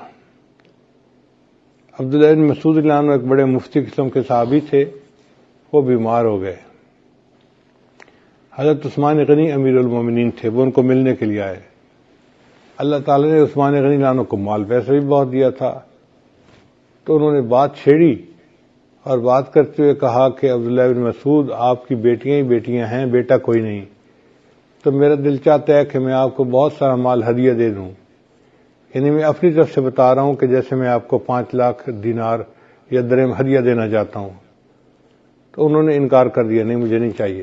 عبداللہ بن مسعود رضی اللہ عنہ ایک بڑے مفتی قسم کے صحابی تھے، وہ بیمار ہو گئے. حضرت عثمان غنی امیر المومنین تھے، وہ ان کو ملنے کے لیے آئے. اللہ تعالی نے عثمان غنی عنہ کو مال پیسہ بھی بہت دیا تھا. تو انہوں نے بات چھیڑی اور بات کرتے ہوئے کہا کہ عبداللہ بن مسعود آپ کی بیٹیاں ہی بیٹیاں ہیں، بیٹا کوئی نہیں. تو میرا دل چاہتا ہے کہ میں آپ کو بہت سارا مال ہدیہ دے دوں. یعنی میں اپنی طرف سے بتا رہا ہوں کہ جیسے میں آپ کو 5 لاکھ دینار یا درہم ہدیہ دینا چاہتا ہوں. تو انہوں نے انکار کر دیا، نہیں مجھے نہیں چاہیے.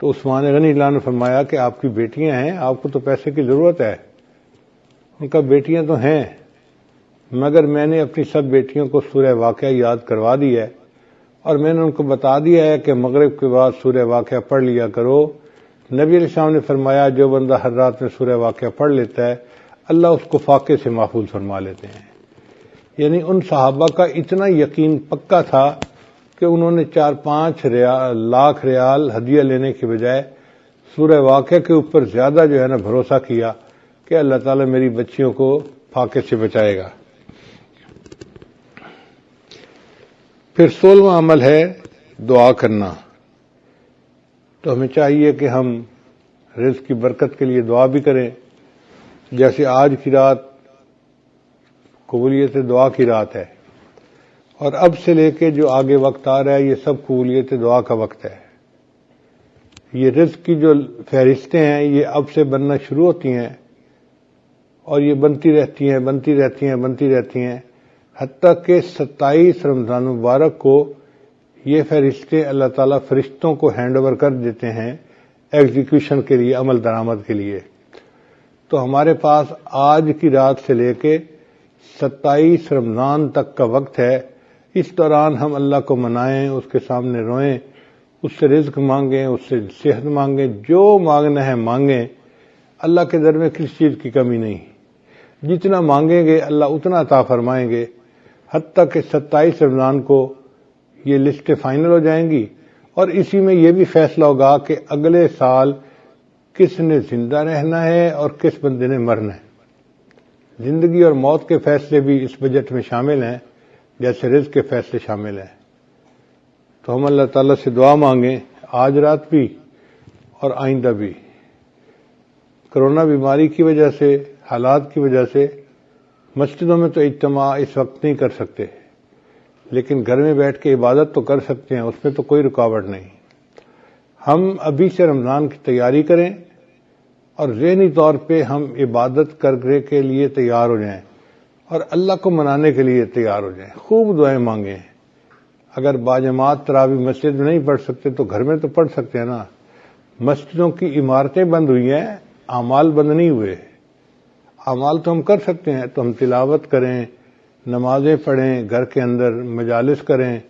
تو عثمان غنی اللہ نے فرمایا کہ آپ کی بیٹیاں ہیں، آپ کو تو پیسے کی ضرورت ہے. ان کا بیٹیاں تو ہیں مگر میں نے اپنی سب بیٹیوں کو سورہ واقعہ یاد کروا دی ہے اور میں نے ان کو بتا دیا ہے کہ مغرب کے بعد سورہ واقعہ پڑھ لیا کرو. نبی علیہ السلام نے فرمایا جو بندہ ہر رات میں سورہ واقعہ پڑھ لیتا ہے اللہ اس کو فاقے سے محفوظ فرما لیتے ہیں. یعنی ان صحابہ کا اتنا یقین پکا تھا کہ انہوں نے 4-5 لاکھ ریال ہدیہ لینے کے بجائے سورہ واقعہ کے اوپر زیادہ جو ہے نا بھروسہ کیا کہ اللہ تعالیٰ میری بچیوں کو فاقے سے بچائے گا۔ پھر 16واں عمل ہے دعا کرنا۔ تو ہمیں چاہیے کہ ہم رزق کی برکت کے لیے دعا بھی کریں، جیسے آج کی رات قبولیت دعا کی رات ہے، اور اب سے لے کے جو آگے وقت آ رہا ہے یہ سب قبولیت دعا کا وقت ہے۔ یہ رزق کی جو فہرستیں ہیں یہ اب سے بننا شروع ہوتی ہیں، اور یہ بنتی رہتی ہیں حتیٰ کہ 27 رمضان مبارک کو یہ فہرستیں اللہ تعالیٰ فرشتوں کو ہینڈ اوور کر دیتے ہیں ایگزیکیوشن کے لیے، عمل درآمد کے لیے۔ تو ہمارے پاس آج کی رات سے لے کے 27 رمضان تک کا وقت ہے۔ اس دوران ہم اللہ کو منائیں، اس کے سامنے روئیں، اس سے رزق مانگیں، اس سے صحت مانگیں، جو مانگنا ہے مانگیں۔ اللہ کے در میں کسی چیز کی کمی نہیں، جتنا مانگیں گے اللہ اتنا عطا فرمائیں گے، حتیٰ کہ 27 رمضان کو یہ لسٹیں فائنل ہو جائیں گی، اور اسی میں یہ بھی فیصلہ ہوگا کہ اگلے سال کس نے زندہ رہنا ہے اور کس بندے نے مرنا ہے۔ زندگی اور موت کے فیصلے بھی اس بجٹ میں شامل ہیں، جیسے رزق کے فیصلے شامل ہیں۔ تو ہم اللہ تعالیٰ سے دعا مانگیں، آج رات بھی اور آئندہ بھی۔ کرونا بیماری کی وجہ سے، حالات کی وجہ سے مسجدوں میں تو اجتماع اس وقت نہیں کر سکتے، لیکن گھر میں بیٹھ کے عبادت تو کر سکتے ہیں، اس میں تو کوئی رکاوٹ نہیں۔ ہم ابھی سے رمضان کی تیاری کریں اور ذہنی طور پہ ہم عبادت کرنے کے لیے تیار ہو جائیں اور اللہ کو منانے کے لیے تیار ہو جائیں، خوب دعائیں مانگیں۔ اگر باجماعت تراویح مسجد میں نہیں پڑھ سکتے تو گھر میں تو پڑھ سکتے ہیں نا۔ مسجدوں کی عمارتیں بند ہوئی ہیں، اعمال بند نہیں ہوئے۔ اعمال تو ہم کر سکتے ہیں، تو ہم تلاوت کریں، نمازیں پڑھیں، گھر کے اندر مجالس کریں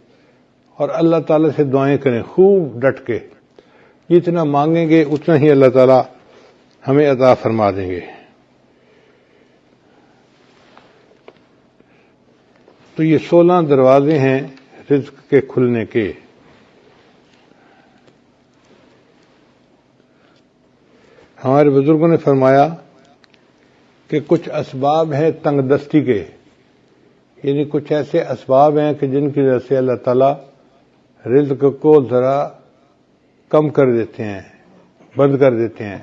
اور اللہ تعالیٰ سے دعائیں کریں خوب ڈٹ کے۔ جتنا مانگیں گے اتنا ہی اللہ تعالیٰ ہمیں عطا فرما دیں گے۔ تو یہ 16 دروازے ہیں رزق کے کھلنے کے۔ ہمارے بزرگوں نے فرمایا کہ کچھ اسباب ہیں تنگ دستی کے، یعنی کچھ ایسے اسباب ہیں کہ جن کی وجہ سے اللہ تعالیٰ رزق کو ذرا کم کر دیتے ہیں، بند کر دیتے ہیں،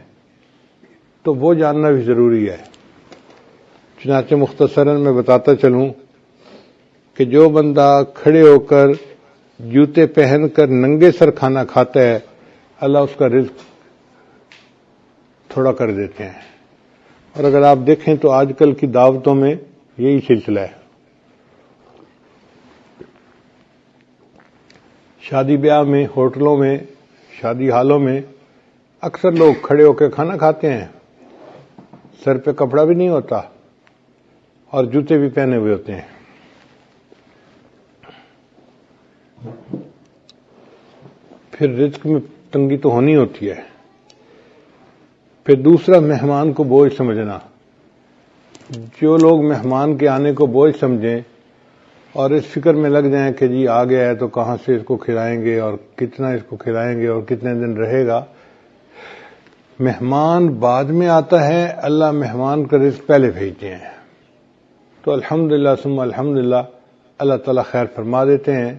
تو وہ جاننا بھی ضروری ہے۔ چنانچہ مختصراً میں بتاتا چلوں کہ جو بندہ کھڑے ہو کر جوتے پہن کر ننگے سر کھانا کھاتا ہے، اللہ اس کا رزق تھوڑا کر دیتے ہیں۔ اور اگر آپ دیکھیں تو آج کل کی دعوتوں میں یہی سلسلہ ہے۔ شادی بیاہ میں، ہوٹلوں میں، شادی ہالوں میں اکثر لوگ کھڑے ہو کے کھانا کھاتے ہیں، سر پہ کپڑا بھی نہیں ہوتا اور جوتے بھی پہنے ہوئے ہوتے ہیں۔ پھر رزق میں تنگی تو ہونی ہوتی ہے۔ پھر دوسرا، مہمان کو بوجھ سمجھنا۔ جو لوگ مہمان کے آنے کو بوجھ سمجھیں اور اس فکر میں لگ جائیں کہ جی آ گیا ہے تو کہاں سے اس کو کھلائیں گے اور کتنا اس کو کھلائیں گے اور کتنے دن رہے گا، مہمان بعد میں آتا ہے، اللہ مہمان کا رزق پہلے بھیجتے ہیں۔ تو الحمدللہ ثم الحمدللہ اللہ تعالیٰ خیر فرما دیتے ہیں۔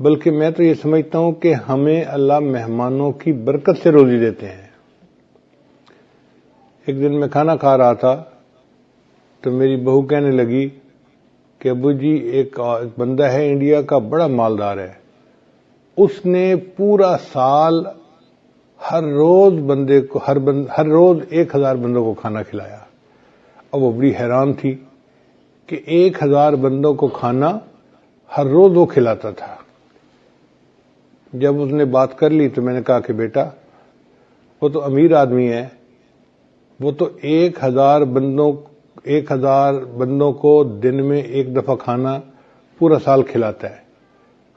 بلکہ میں تو یہ سمجھتا ہوں کہ ہمیں اللہ مہمانوں کی برکت سے روزی دیتے ہیں۔ ایک دن میں کھانا کھا رہا تھا تو میری بہو کہنے لگی کہ ابو جی ایک بندہ ہے انڈیا کا، بڑا مالدار ہے، اس نے پورا سال ہر روز 1000 بندوں کو کھانا کھلایا۔ اب وہ بڑی حیران تھی کہ 1000 بندوں کو کھانا ہر روز وہ کھلاتا تھا۔ جب اس نے بات کر لی تو میں نے کہا کہ بیٹا وہ تو امیر آدمی ہے، وہ تو 1000 بندوں کو دن میں ایک دفعہ کھانا پورا سال کھلاتا ہے۔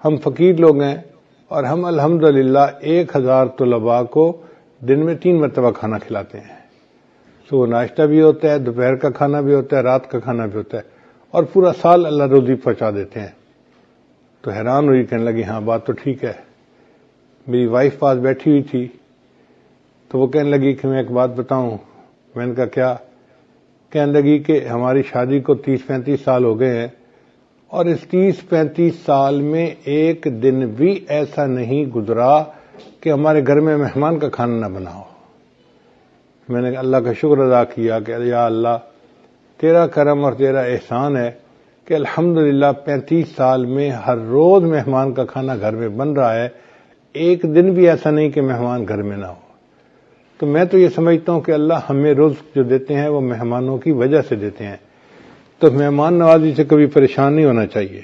ہم فقیر لوگ ہیں اور ہم الحمدللہ 1000 طلباء کو دن میں 3 مرتبہ کھانا کھلاتے ہیں۔ صبح ناشتہ بھی ہوتا ہے، دوپہر کا کھانا بھی ہوتا ہے، رات کا کھانا بھی ہوتا ہے، اور پورا سال اللہ روزی پہنچا دیتے ہیں۔ تو حیران ہوئی، کہنے لگی ہاں بات تو ٹھیک ہے. میری وائف پاس بیٹھی ہوئی تھی تو وہ کہنے لگی کہ میں ایک بات بتاؤں. میں نے کہا کیا؟ کہنے لگی کہ ہماری شادی کو 30-35 سال ہو گئے ہیں اور اس 30-35 سال میں ایک دن بھی ایسا نہیں گزرا کہ ہمارے گھر میں مہمان کا کھانا نہ بنا ہو. میں نے اللہ کا شکر ادا کیا کہ یا اللہ تیرا کرم اور تیرا احسان ہے کہ الحمدللہ 35 سال میں ہر روز مہمان کا کھانا گھر میں بن رہا ہے، ایک دن بھی ایسا نہیں کہ مہمان گھر میں نہ ہو. تو میں تو یہ سمجھتا ہوں کہ اللہ ہمیں رزق جو دیتے ہیں وہ مہمانوں کی وجہ سے دیتے ہیں، تو مہمان نوازی سے کبھی پریشان نہیں ہونا چاہیے.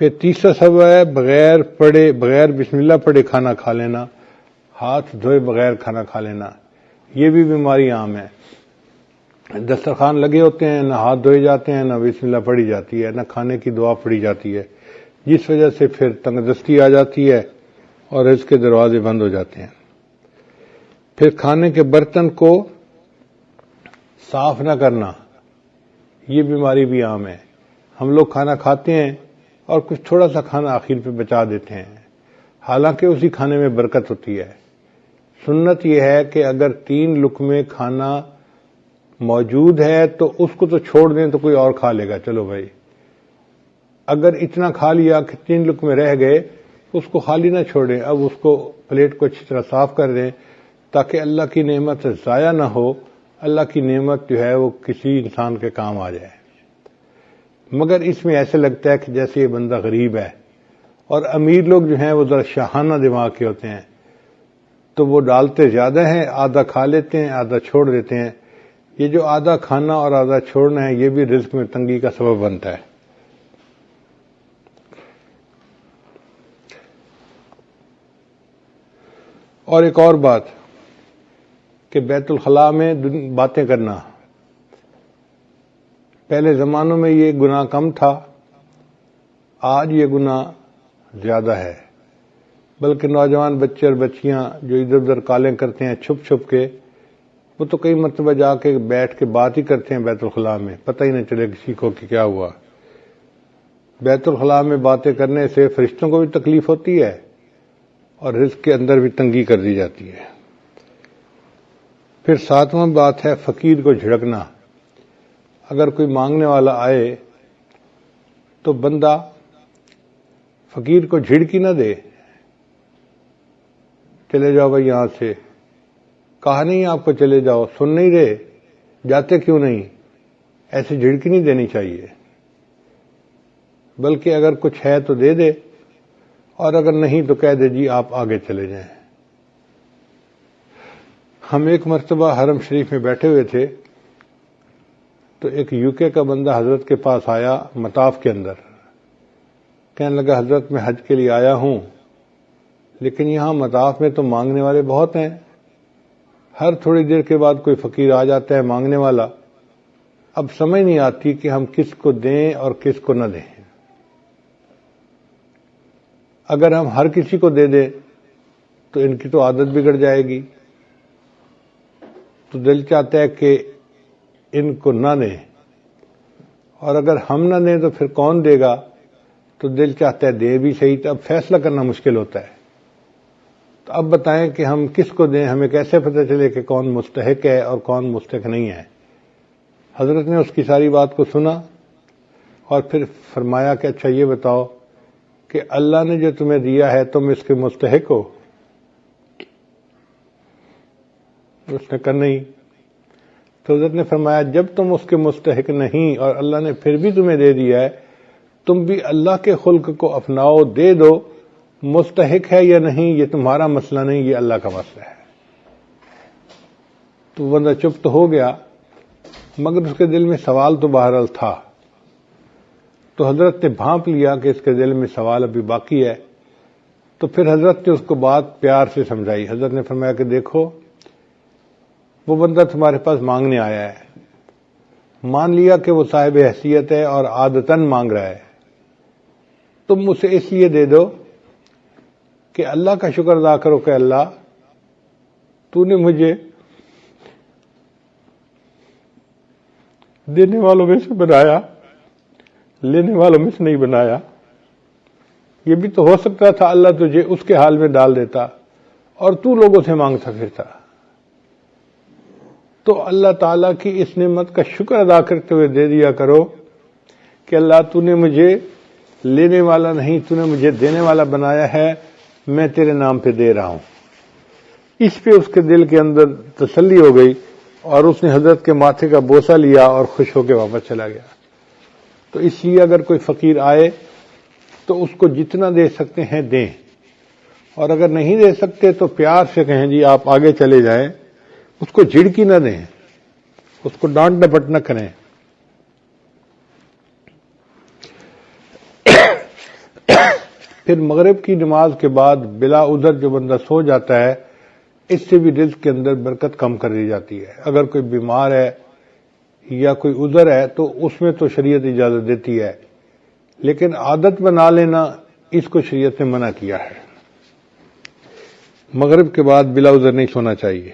پھر تیسرا سبب ہے بغیر بسم اللہ پڑھے کھانا کھا لینا، ہاتھ دھوئے بغیر کھانا کھا لینا. یہ بھی بیماری عام ہے. دسترخوان لگے ہوتے ہیں، نہ ہاتھ دھوئے جاتے ہیں، نہ بسم اللہ پڑھی جاتی ہے، نہ کھانے کی دعا پڑھی جاتی ہے، جس وجہ سے پھر تنگ دستی آ جاتی ہے اور رزق کے دروازے بند ہو جاتے ہیں. پھر کھانے کے برتن کو صاف نہ کرنا، یہ بیماری بھی عام ہے. ہم لوگ کھانا کھاتے ہیں اور کچھ تھوڑا سا کھانا آخر پہ بچا دیتے ہیں، حالانکہ اسی کھانے میں برکت ہوتی ہے. سنت یہ ہے کہ اگر 3 لقمے کھانا موجود ہے تو اس کو تو چھوڑ دیں تو کوئی اور کھا لے گا، چلو بھائی. اگر اتنا کھا لیا کہ 3 لقمے رہ گئے اس کو خالی نہ چھوڑیں، اب اس کو پلیٹ کو اچھی طرح صاف کر دیں تاکہ اللہ کی نعمت ضائع نہ ہو، اللہ کی نعمت جو ہے وہ کسی انسان کے کام آ جائے. مگر اس میں ایسے لگتا ہے کہ جیسے یہ بندہ غریب ہے، اور امیر لوگ جو ہیں وہ ذرا شاہانہ دماغ کے ہوتے ہیں تو وہ ڈالتے زیادہ ہیں، آدھا کھا لیتے ہیں آدھا چھوڑ دیتے ہیں. یہ جو آدھا کھانا اور آدھا چھوڑنا ہے یہ بھی رزق میں تنگی کا سبب بنتا ہے. اور ایک اور بات کہ بیت الخلاء میں باتیں کرنا، پہلے زمانوں میں یہ گناہ کم تھا، آج یہ گناہ زیادہ ہے. بلکہ نوجوان بچے اور بچیاں جو ادھر ادھر کالیں کرتے ہیں چھپ چھپ کے، وہ تو کئی مرتبہ جا کے بیٹھ کے بات ہی کرتے ہیں بیت الخلاء میں، پتہ ہی نہیں چلے کسی کو کہ کیا ہوا. بیت الخلاء میں باتیں کرنے سے فرشتوں کو بھی تکلیف ہوتی ہے اور رزق کے اندر بھی تنگی کر دی جاتی ہے. پھر 7واں بات ہے فقیر کو جھڑکنا. اگر کوئی مانگنے والا آئے تو بندہ فقیر کو جھڑکی نہ دے، چلے جاؤ بھائی یہاں سے، کہا نہیں آپ کو چلے جاؤ، سن نہیں رہے، جاتے کیوں نہیں، ایسے جھڑکی نہیں دینی چاہیے. بلکہ اگر کچھ ہے تو دے دے اور اگر نہیں تو کہہ دے جی آپ آگے چلے جائیں. ہم ایک مرتبہ حرم شریف میں بیٹھے ہوئے تھے تو ایک UK کا بندہ حضرت کے پاس آیا مطاف کے اندر، کہنے لگا حضرت میں حج کے لیے آیا ہوں لیکن یہاں مطاف میں تو مانگنے والے بہت ہیں، ہر تھوڑی دیر کے بعد کوئی فقیر آ جاتا ہے مانگنے والا، اب سمجھ نہیں آتی کہ ہم کس کو دیں اور کس کو نہ دیں. اگر ہم ہر کسی کو دے دیں تو ان کی تو عادت بگڑ جائے گی، تو دل چاہتا ہے کہ ان کو نہ دیں، اور اگر ہم نہ دیں تو پھر کون دے گا، تو دل چاہتا ہے دے بھی صحیح. تو اب فیصلہ کرنا مشکل ہوتا ہے. تو اب بتائیں کہ ہم کس کو دیں، ہمیں کیسے پتہ چلے کہ کون مستحق ہے اور کون مستحق نہیں ہے. حضرت نے اس کی ساری بات کو سنا اور پھر فرمایا کہ اچھا یہ بتاؤ کہ اللہ نے جو تمہیں دیا ہے تم اس کے مستحق ہو؟ اس نے کہا نہیں. تو حضرت نے فرمایا جب تم اس کے مستحق نہیں اور اللہ نے پھر بھی تمہیں دے دیا ہے، تم بھی اللہ کے خلق کو اپناؤ، دے دو. مستحق ہے یا نہیں یہ تمہارا مسئلہ نہیں، یہ اللہ کا مسئلہ ہے. تو بندہ چپ تو ہو گیا مگر اس کے دل میں سوال تو بہرحال تھا. تو حضرت نے بھانپ لیا کہ اس کے دل میں سوال ابھی باقی ہے. تو پھر حضرت نے اس کو بات پیار سے سمجھائی. حضرت نے فرمایا کہ دیکھو وہ بندہ تمہارے پاس مانگنے آیا ہے، مان لیا کہ وہ صاحب حیثیت ہے اور عادتاً مانگ رہا ہے، تم اسے اس لیے دے دو کہ اللہ کا شکر ادا کرو کہ اللہ تو نے مجھے دینے والوں میں سے بنایا، لینے والوں میں سے نہیں بنایا. یہ بھی تو ہو سکتا تھا اللہ تجھے اس کے حال میں ڈال دیتا اور تو لوگوں سے مانگتا پھرتا. تو اللہ تعالیٰ کی اس نعمت کا شکر ادا کرتے ہوئے دے دیا کرو کہ اللہ تو نے مجھے لینے والا نہیں، تو نے مجھے دینے والا بنایا ہے، میں تیرے نام پہ دے رہا ہوں. اس پہ اس کے دل کے اندر تسلی ہو گئی اور اس نے حضرت کے ماتھے کا بوسہ لیا اور خوش ہو کے واپس چلا گیا. تو اس لیے اگر کوئی فقیر آئے تو اس کو جتنا دے سکتے ہیں دیں، اور اگر نہیں دے سکتے تو پیار سے کہیں جی آپ آگے چلے جائیں. اس کو جھڑکی نہ دیں، اس کو ڈانٹ ڈپٹ نہ کریں. پھر مغرب کی نماز کے بعد بلا عذر جو بندہ سو جاتا ہے، اس سے بھی رزق کے اندر برکت کم کر دی جاتی ہے. اگر کوئی بیمار ہے یا کوئی عذر ہے تو اس میں تو شریعت اجازت دیتی ہے، لیکن عادت بنا لینا اس کو شریعت نے منع کیا ہے. مغرب کے بعد بلا عذر نہیں سونا چاہیے.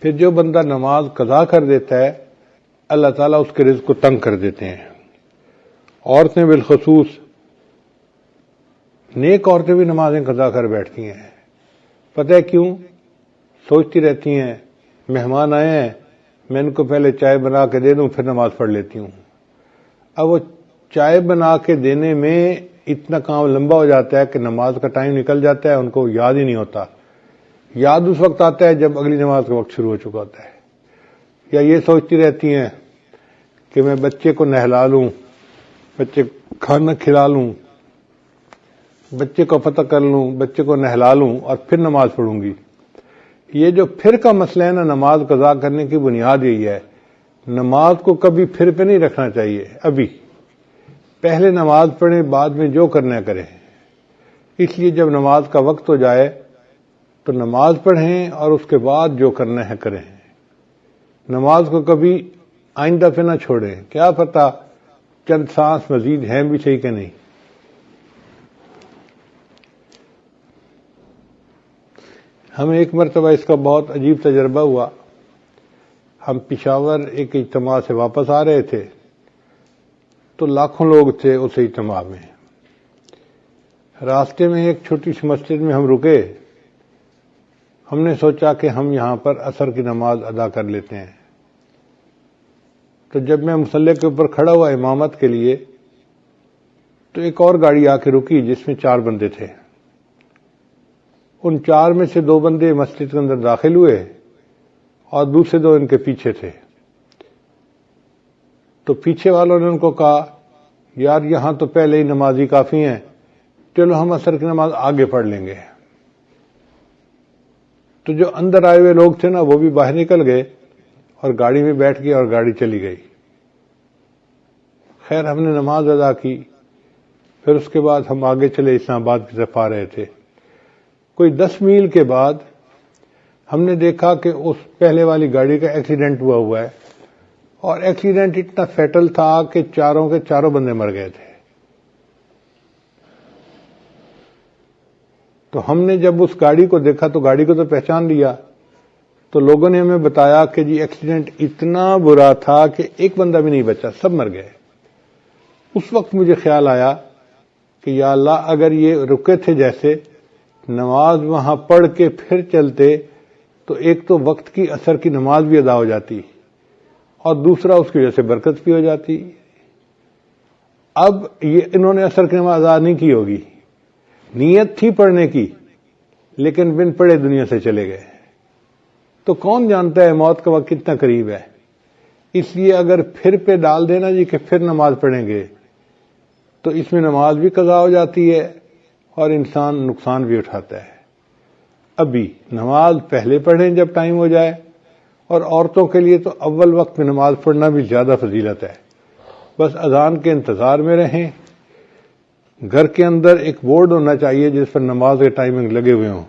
پھر جو بندہ نماز قضا کر دیتا ہے اللہ تعالیٰ اس کے رزق کو تنگ کر دیتے ہیں. عورتیں بالخصوص، نیک عورتیں بھی نمازیں قضا کر بیٹھتی ہیں. پتہ ہے کیوں؟ سوچتی رہتی ہیں مہمان آئے ہیں، میں ان کو پہلے چائے بنا کے دے دوں پھر نماز پڑھ لیتی ہوں. اب وہ چائے بنا کے دینے میں اتنا کام لمبا ہو جاتا ہے کہ نماز کا ٹائم نکل جاتا ہے، ان کو یاد ہی نہیں ہوتا. یاد اس وقت آتا ہے جب اگلی نماز کا وقت شروع ہو چکا ہوتا ہے. یا یہ سوچتی رہتی ہیں کہ میں بچے کو نہلا لوں، بچے کھانا کھلا لوں، بچے کو پتہ کر لوں، بچے کو نہلا لوں اور پھر نماز پڑھوں گی. یہ جو پھر کا مسئلہ ہے نا، نماز قضا کرنے کی بنیاد یہی ہے. نماز کو کبھی پھر پہ نہیں رکھنا چاہیے. ابھی پہلے نماز پڑھیں، بعد میں جو کرنا کریں. اس لیے جب نماز کا وقت ہو جائے تو نماز پڑھیں اور اس کے بعد جو کرنا ہے کریں. نماز کو کبھی آئندہ پہ نہ چھوڑیں. کیا پتہ چند سانس مزید ہیں بھی صحیح کہ نہیں. ہمیں ایک مرتبہ اس کا بہت عجیب تجربہ ہوا. ہم پشاور ایک اجتماع سے واپس آ رہے تھے تو لاکھوں لوگ تھے اس اجتماع میں. راستے میں ایک چھوٹی سی مسجد میں ہم رکے. ہم نے سوچا کہ ہم یہاں پر عصر کی نماز ادا کر لیتے ہیں. تو جب میں مصلی کے اوپر کھڑا ہوا امامت کے لیے تو ایک اور گاڑی آ کے رکی جس میں 4 بندے تھے. ان 4 میں سے 2 بندے مسجد کے اندر داخل ہوئے اور دوسرے 2 ان کے پیچھے تھے. تو پیچھے والوں نے ان کو کہا یار یہاں تو پہلے ہی نمازی کافی ہیں، چلو ہم عصر کی نماز آگے پڑھ لیں گے. تو جو اندر آئے ہوئے لوگ تھے نا وہ بھی باہر نکل گئے اور گاڑی میں بیٹھ گئے اور گاڑی چلی گئی. خیر ہم نے نماز ادا کی. پھر اس کے بعد ہم آگے چلے، اسلام آباد کی طرف آ رہے تھے. کوئی 10 میل کے بعد ہم نے دیکھا کہ اس پہلے والی گاڑی کا ایکسیڈنٹ ہوا ہے، اور ایکسیڈنٹ اتنا فیٹل تھا کہ چاروں کے چاروں بندے مر گئے تھے. تو ہم نے جب اس گاڑی کو دیکھا تو گاڑی کو تو پہچان لیا. تو لوگوں نے ہمیں بتایا کہ جی ایکسیڈنٹ اتنا برا تھا کہ ایک بندہ بھی نہیں بچا، سب مر گئے. اس وقت مجھے خیال آیا کہ یا اللہ اگر یہ رکے تھے جیسے نماز وہاں پڑھ کے پھر چلتے تو ایک تو وقت کی عصر کی نماز بھی ادا ہو جاتی اور دوسرا اس کی وجہ سے برکت بھی ہو جاتی. اب یہ انہوں نے عصر کی نماز ادا نہیں کی ہوگی، نیت تھی پڑھنے کی لیکن بن پڑھے دنیا سے چلے گئے. تو کون جانتا ہے موت کا وقت کتنا قریب ہے. اس لیے اگر پھر پہ ڈال دینا جی کہ پھر نماز پڑھیں گے تو اس میں نماز بھی قضا ہو جاتی ہے اور انسان نقصان بھی اٹھاتا ہے. ابھی نماز پہلے پڑھیں جب ٹائم ہو جائے. اور عورتوں کے لیے تو اول وقت میں نماز پڑھنا بھی زیادہ فضیلت ہے. بس اذان کے انتظار میں رہیں. گھر کے اندر ایک بورڈ ہونا چاہیے جس پر نماز کے ٹائمنگ لگے ہوئے ہوں.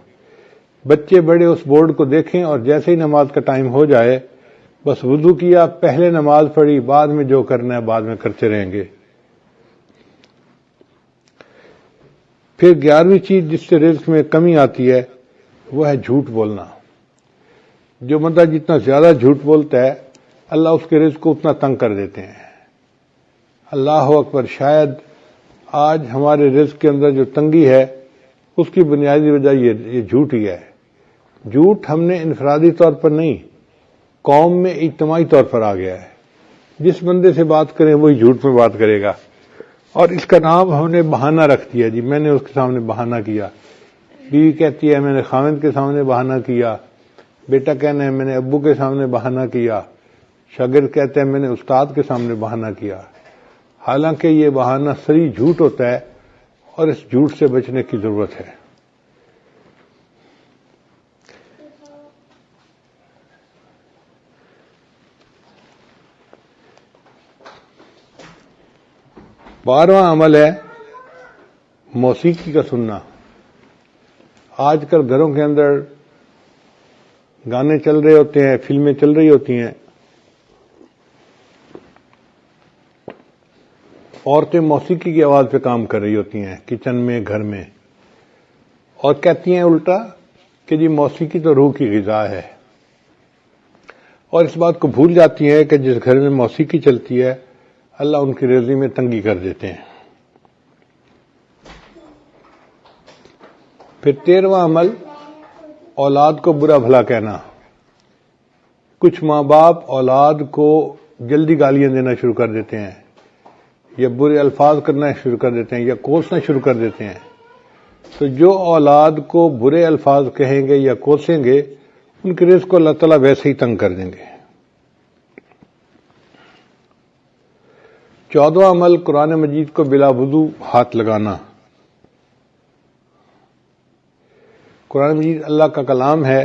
بچے بڑے اس بورڈ کو دیکھیں اور جیسے ہی نماز کا ٹائم ہو جائے بس وضو کیا، پہلے نماز پڑھی، بعد میں جو کرنا ہے بعد میں کرتے رہیں گے. پھر 11ویں چیز جس سے رزق میں کمی آتی ہے وہ ہے جھوٹ بولنا. جو بندہ جتنا زیادہ جھوٹ بولتا ہے اللہ اس کے رزق کو اتنا تنگ کر دیتے ہیں. اللہ اکبر، شاید آج ہمارے رزق کے اندر جو تنگی ہے اس کی بنیادی وجہ یہ جھوٹ ہی ہے۔ جھوٹ ہم نے انفرادی طور پر نہیں، قوم میں اجتماعی طور پر آ گیا ہے۔ جس بندے سے بات کریں وہی جھوٹ میں بات کرے گا، اور اس کا نام ہم نے بہانہ رکھ دیا، جی میں نے اس کے سامنے بہانہ کیا، بیوی کہتی ہے میں نے خاوند کے سامنے بہانہ کیا، بیٹا کہنا ہے میں نے ابو کے سامنے بہانہ کیا، شاگرد کہتا ہے میں نے استاد کے سامنے بہانہ کیا، حالانکہ یہ بہانہ صریح جھوٹ ہوتا ہے، اور اس جھوٹ سے بچنے کی ضرورت ہے۔ بارہواں عمل ہے موسیقی کا سننا۔ آج کل گھروں کے اندر گانے چل رہے ہوتے ہیں، فلمیں چل رہی ہوتی ہیں، عورتیں موسیقی کی آواز پہ کام کر رہی ہوتی ہیں کچن میں، گھر میں، اور کہتی ہیں الٹا کہ جی موسیقی تو روح کی غذا ہے، اور اس بات کو بھول جاتی ہیں کہ جس گھر میں موسیقی چلتی ہے اللہ ان کی رزق میں تنگی کر دیتے ہیں۔ پھر 13واں عمل اولاد کو برا بھلا کہنا۔ کچھ ماں باپ اولاد کو جلدی گالیاں دینا شروع کر دیتے ہیں، یا برے الفاظ کرنا شروع کر دیتے ہیں، یا کوسنا شروع کر دیتے ہیں۔ تو جو اولاد کو برے الفاظ کہیں گے یا کوسیں گے ان کے رزق کو اللہ تعالیٰ ویسے ہی تنگ کر دیں گے۔ 14واں عمل قرآن مجید کو بلا وضو ہاتھ لگانا۔ قرآن مجید اللہ کا کلام ہے،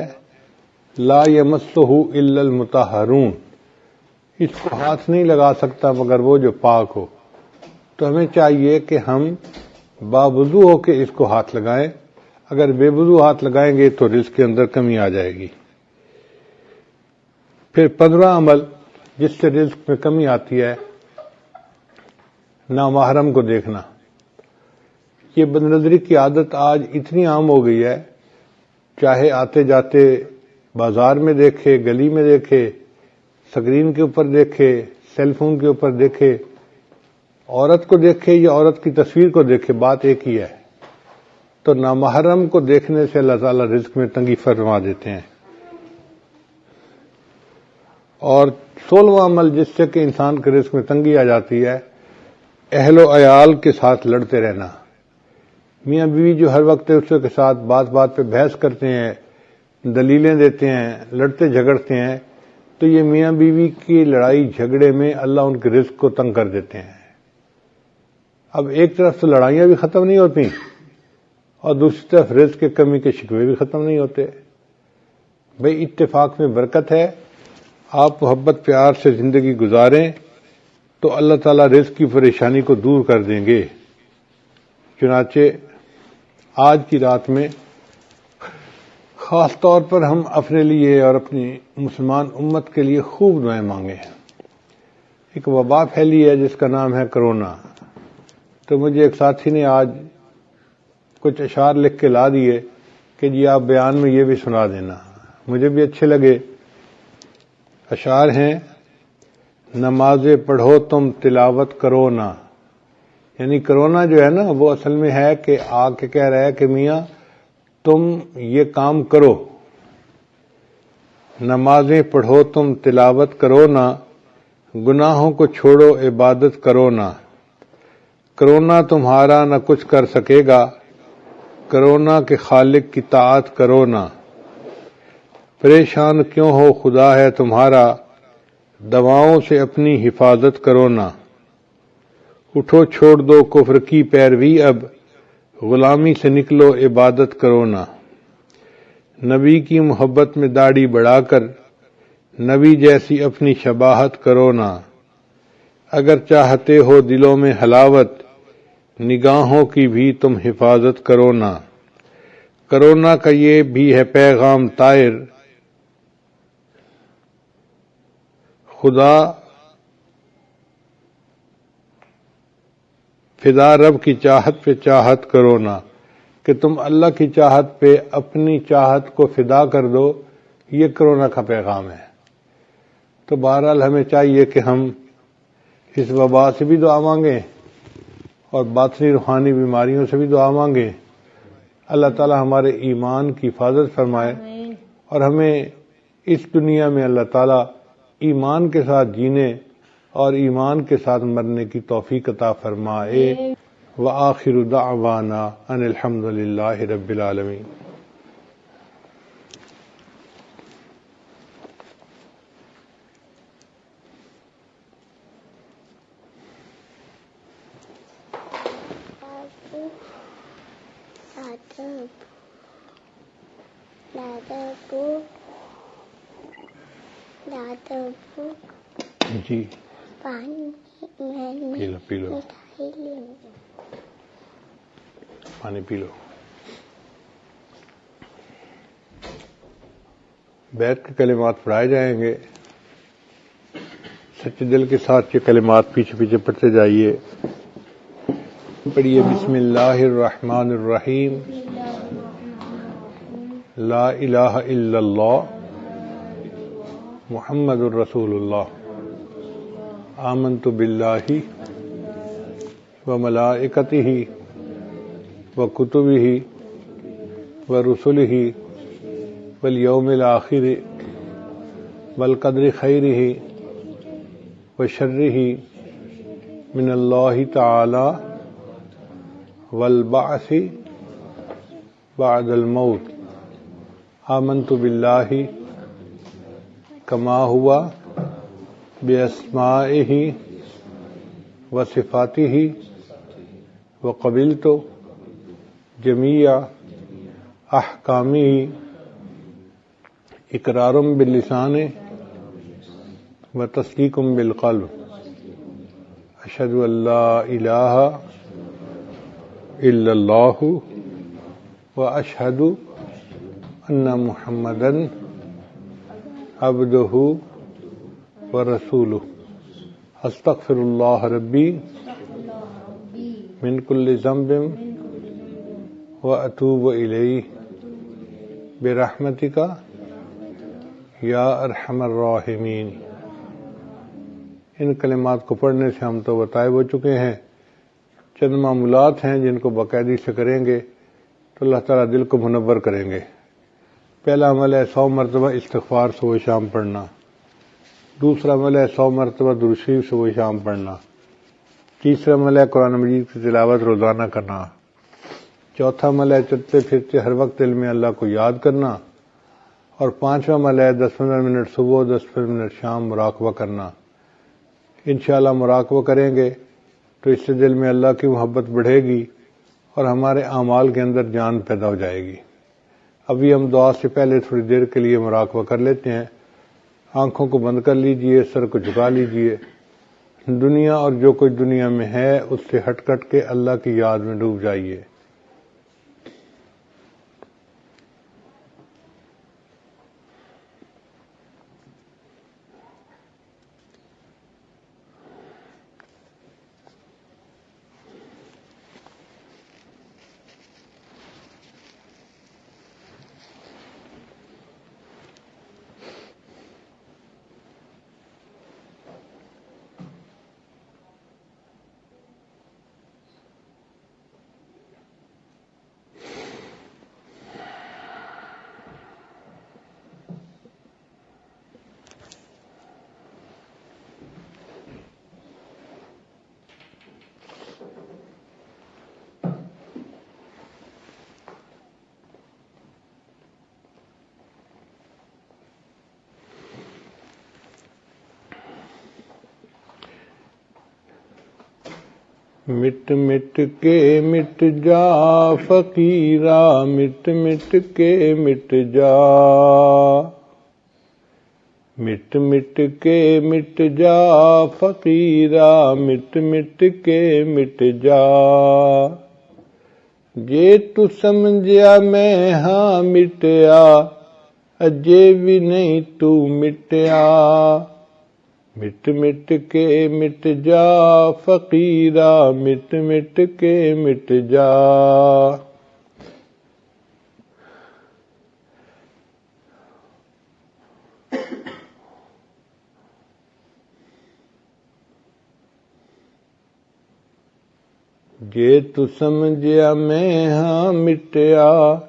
لا یمسہ الا المطہرون، اس کو ہاتھ نہیں لگا سکتا مگر وہ جو پاک ہو۔ تو ہمیں چاہیے کہ ہم باوضو ہو کے اس کو ہاتھ لگائیں، اگر بے وضو ہاتھ لگائیں گے تو رزق کے اندر کمی آ جائے گی۔ پھر 15واں عمل جس سے رزق میں کمی آتی ہے، نامحرم کو دیکھنا۔ یہ بدنظری کی عادت آج اتنی عام ہو گئی ہے، چاہے آتے جاتے بازار میں دیکھے، گلی میں دیکھے، سکرین کے اوپر دیکھے، سیل فون کے اوپر دیکھے، عورت کو دیکھے یا عورت کی تصویر کو دیکھے، بات ایک ہی ہے۔ تو نامحرم کو دیکھنے سے اللہ تعالیٰ رزق میں تنگی فرما دیتے ہیں۔ اور 16واں عمل جس سے کہ انسان کے رزق میں تنگی آ جاتی ہے، اہل و عیال کے ساتھ لڑتے رہنا۔ میاں بیوی جو ہر وقت دوسرے کے ساتھ بات بات پہ بحث کرتے ہیں، دلیلیں دیتے ہیں، لڑتے جھگڑتے ہیں، تو یہ میاں بیوی کی لڑائی جھگڑے میں اللہ ان کے رزق کو تنگ کر دیتے ہیں۔ اب ایک طرف تو لڑائیاں بھی ختم نہیں ہوتی اور دوسری طرف رزق کے کمی کے شکوے بھی ختم نہیں ہوتے۔ بھئی اتفاق میں برکت ہے، آپ محبت پیار سے زندگی گزاریں تو اللہ تعالیٰ رزق کی پریشانی کو دور کر دیں گے۔ چنانچہ آج کی رات میں خاص طور پر ہم اپنے لیے اور اپنی مسلمان امت کے لیے خوب دعائیں مانگیں۔ ایک وبا پھیلی ہے جس کا نام ہے کرونا، تو مجھے ایک ساتھی نے آج کچھ اشعار لکھ کے لا دیے کہ جی آپ بیان میں یہ بھی سنا دینا، مجھے بھی اچھے لگے۔ اشعار ہیں، نمازیں پڑھو تم تلاوت کرو نا، یعنی کرونا جو ہے نا وہ اصل میں ہے کہ آ کے کہہ رہا ہے کہ میاں تم یہ کام کرو، نمازیں پڑھو تم تلاوت کرو نا، گناہوں کو چھوڑو عبادت کرو نا، کرونا تمہارا نہ کچھ کر سکے گا، کرونا کے خالق کی طاعت کرو نا، پریشان کیوں ہو خدا ہے تمہارا، دواؤں سے اپنی حفاظت کرو نا، اٹھو چھوڑ دو کفر کی پیروی اب، غلامی سے نکلو عبادت کرو نا، نبی کی محبت میں داڑھی بڑھا کر، نبی جیسی اپنی شباہت کرو نا، اگر چاہتے ہو دلوں میں حلاوت، نگاہوں کی بھی تم حفاظت کرو نا، کرونا کا یہ بھی ہے پیغام طائر، خدا فدا رب کی چاہت پہ چاہت کرو نا، کہ تم اللہ کی چاہت پہ اپنی چاہت کو فدا کر دو، یہ کرونا کا پیغام ہے۔ تو بہرحال ہمیں چاہیے کہ ہم اس وبا سے بھی دعا مانگیں اور باطنی روحانی بیماریوں سے بھی دعا مانگیں. اللہ تعالی ہمارے ایمان کی حفاظت فرمائے اور ہمیں اس دنیا میں اللہ تعالی ایمان کے ساتھ جینے اور ایمان کے ساتھ مرنے کی توفیق عطا فرمائے. وآخر دعوانا ان الحمد للہ رب العالمین. جی پی لو پانی پی لو. بیت کے کلمات پڑھائے جائیں گے. سچے دل کے ساتھ یہ کلمات پیچھے پیچھے پڑھتے جائیے. پڑھیے بسم اللہ الرحمن الرحیم. لا الہ الا اللہ محمد الرسول اللہ. آمنت باللہ وملائکتہ وکتبہ ورسلہ والیوم الآخر والقدر خیرہ وشرہ من اللہ تعالی والبعث بعد الموت. آمنت باللہ کما ہوا باسمائہ وصفاتہ وقبلت جمیع احکامہ اقرار باللسان وتصدیق بالقلب. اشہد ان لا الہ الا اللہ واشہد ان محمدا عبدہ ورسولہ. استغفر اللہ ربی من کل ذنب واتوب الیہ برحمتک یا ارحم الراحمین. ان کلمات کو پڑھنے سے ہم تو بتائے ہو چکے ہیں. چند معمولات ہیں جن کو باقاعدگی سے کریں گے تو اللہ تعالیٰ دل کو منور کریں گے. پہلا عمل ہے 100 مرتبہ استغفار صبح شام پڑھنا. دوسرا عمل ہے 100 مرتبہ درود شریف صبح شام پڑھنا. تیسرا عمل ہے قرآن مجید کی تلاوت روزانہ کرنا. چوتھا عمل ہے چلتے پھرتے ہر وقت دل میں اللہ کو یاد کرنا. اور پانچواں عمل ہے 10-15 منٹ صبح 10-15 منٹ شام مراقبہ کرنا. انشاءاللہ مراقبہ کریں گے تو اس سے دل میں اللہ کی محبت بڑھے گی اور ہمارے اعمال کے اندر جان پیدا ہو جائے گی. ابھی ہم دعا سے پہلے تھوڑی دیر کے لیے مراقبہ کر لیتے ہیں. آنکھوں کو بند کر لیجئے، سر کو جھکا لیجئے. دنیا اور جو کچھ دنیا میں ہے اس سے ہٹ کٹ کے اللہ کی یاد میں ڈوب جائیے. مٹ مٹ کے مٹ جا فقیرا، مٹ مٹ کے مٹ جا، مٹ مٹ کے مٹ جا فقیرا، مٹ مٹ کے مٹ جا. جے تو سمجھیا میں ہاں مٹیا، اجے بھی نہیں تو مٹیا. مٹ مٹ کے مٹ جا فقیرا، مٹ مٹ کے مٹ جا. ਜੇ ਤੂੰ ਸਮਝਿਆ ਮੈਂ ਹਾਂ ਮਿਟਿਆ,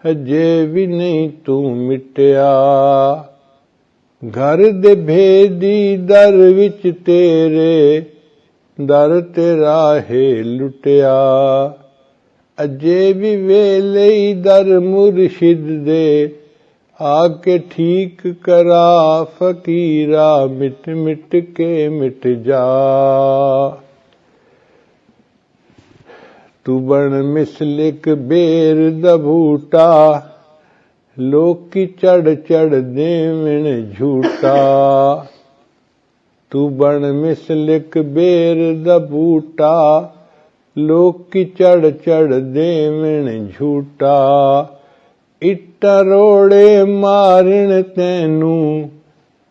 ਹਜੇ ਵੀ ਨਹੀਂ ਤੂੰ ਮਿਟਿਆ। ਘਰ ਦੇ ਭੇਦੀ ਦਰ ਵਿੱਚ ਤੇਰੇ, ਦਰ ਤੇਰਾ ਹੈ ਲੁੱਟਿਆ। ਅਜੇ ਵੀ ਵੇਲੇ ਦਰ ਮੁਰਸ਼ਿਦ ਦੇ, ਆ ਕੇ ਠੀਕ ਕਰਾ ਫਕੀਰਾ, ਮਿਟ ਮਿਟ ਕੇ ਮਿਟ ਜਾ। ਤੂੰ ਬਣ ਮਿਸਲਿਕ ਬੇਰ ਦਾ ਬੂਟਾ, ਲੋਕੀ ਚੜ ਚੜ ਦੇਵਣ ਝੂਟਾ। ਤੂੰ ਬਣ ਮਿਸਲਿਕ ਬੇਰ ਦਾ ਬੂਟਾ, ਲੋਕੀ ਚੜ ਚੜ ਦੇਵਣ ਝੂਟਾ। ਇੱਟਾਂ ਰੋੜੇ ਮਾਰਨ ਤੈਨੂੰ,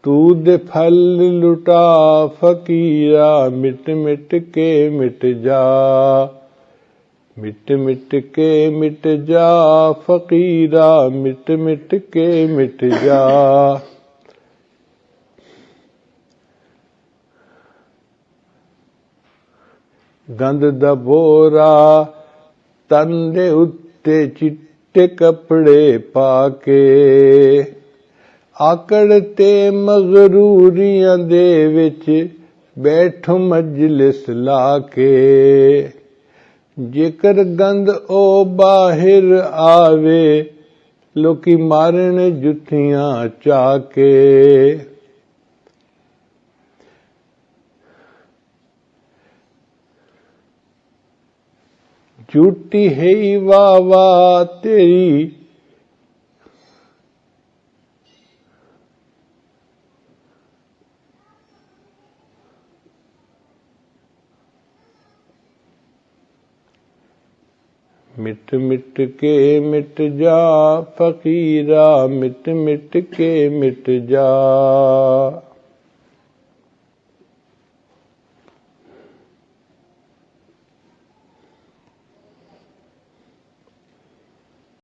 ਤੂੰ ਦੇ ਫਲ ਲੁਟਾ ਫਕੀਰਾ, ਮਿਟ ਮਿਟ ਕੇ ਮਿਟ ਜਾ। ਮਿਟ ਮਿਟ ਕੇ ਮਿਟ ਜਾ ਫਕੀਰਾ, ਮਿਟ ਮਿਟ ਕੇ ਮਿਟ ਜਾ। ਗੰਦ ਦਾ ਬੋਰਾ ਤਨ ਦੇ ਉੱਤੇ ਚਿੱਟੇ ਕੱਪੜੇ ਪਾ ਕੇ, ਆਕੜ ਤੇ ਮਗਰੂਰੀਆਂ ਦੇ ਵਿੱਚ ਬੈਠੋ ਮਜਲਿਸ ਲਾ ਕੇ। ਜੇਕਰ ਗੰਦ ਉਹ ਬਾਹਰ ਆਵੇ, ਲੋਕੀ ਮਾਰਨ ਜੁੱਤੀਆਂ ਚਾ ਕੇ। ਝੂਠੀ ਹੈ ਵਾਹ ਵਾਹ ਤੇਰੀ, ਮਿਟ ਮਿਟ ਕੇ ਮਿਟ ਜਾ ਫਕੀਰਾ, ਮਿਟ ਮਿਟ ਕੇ ਮਿਟ ਜਾ।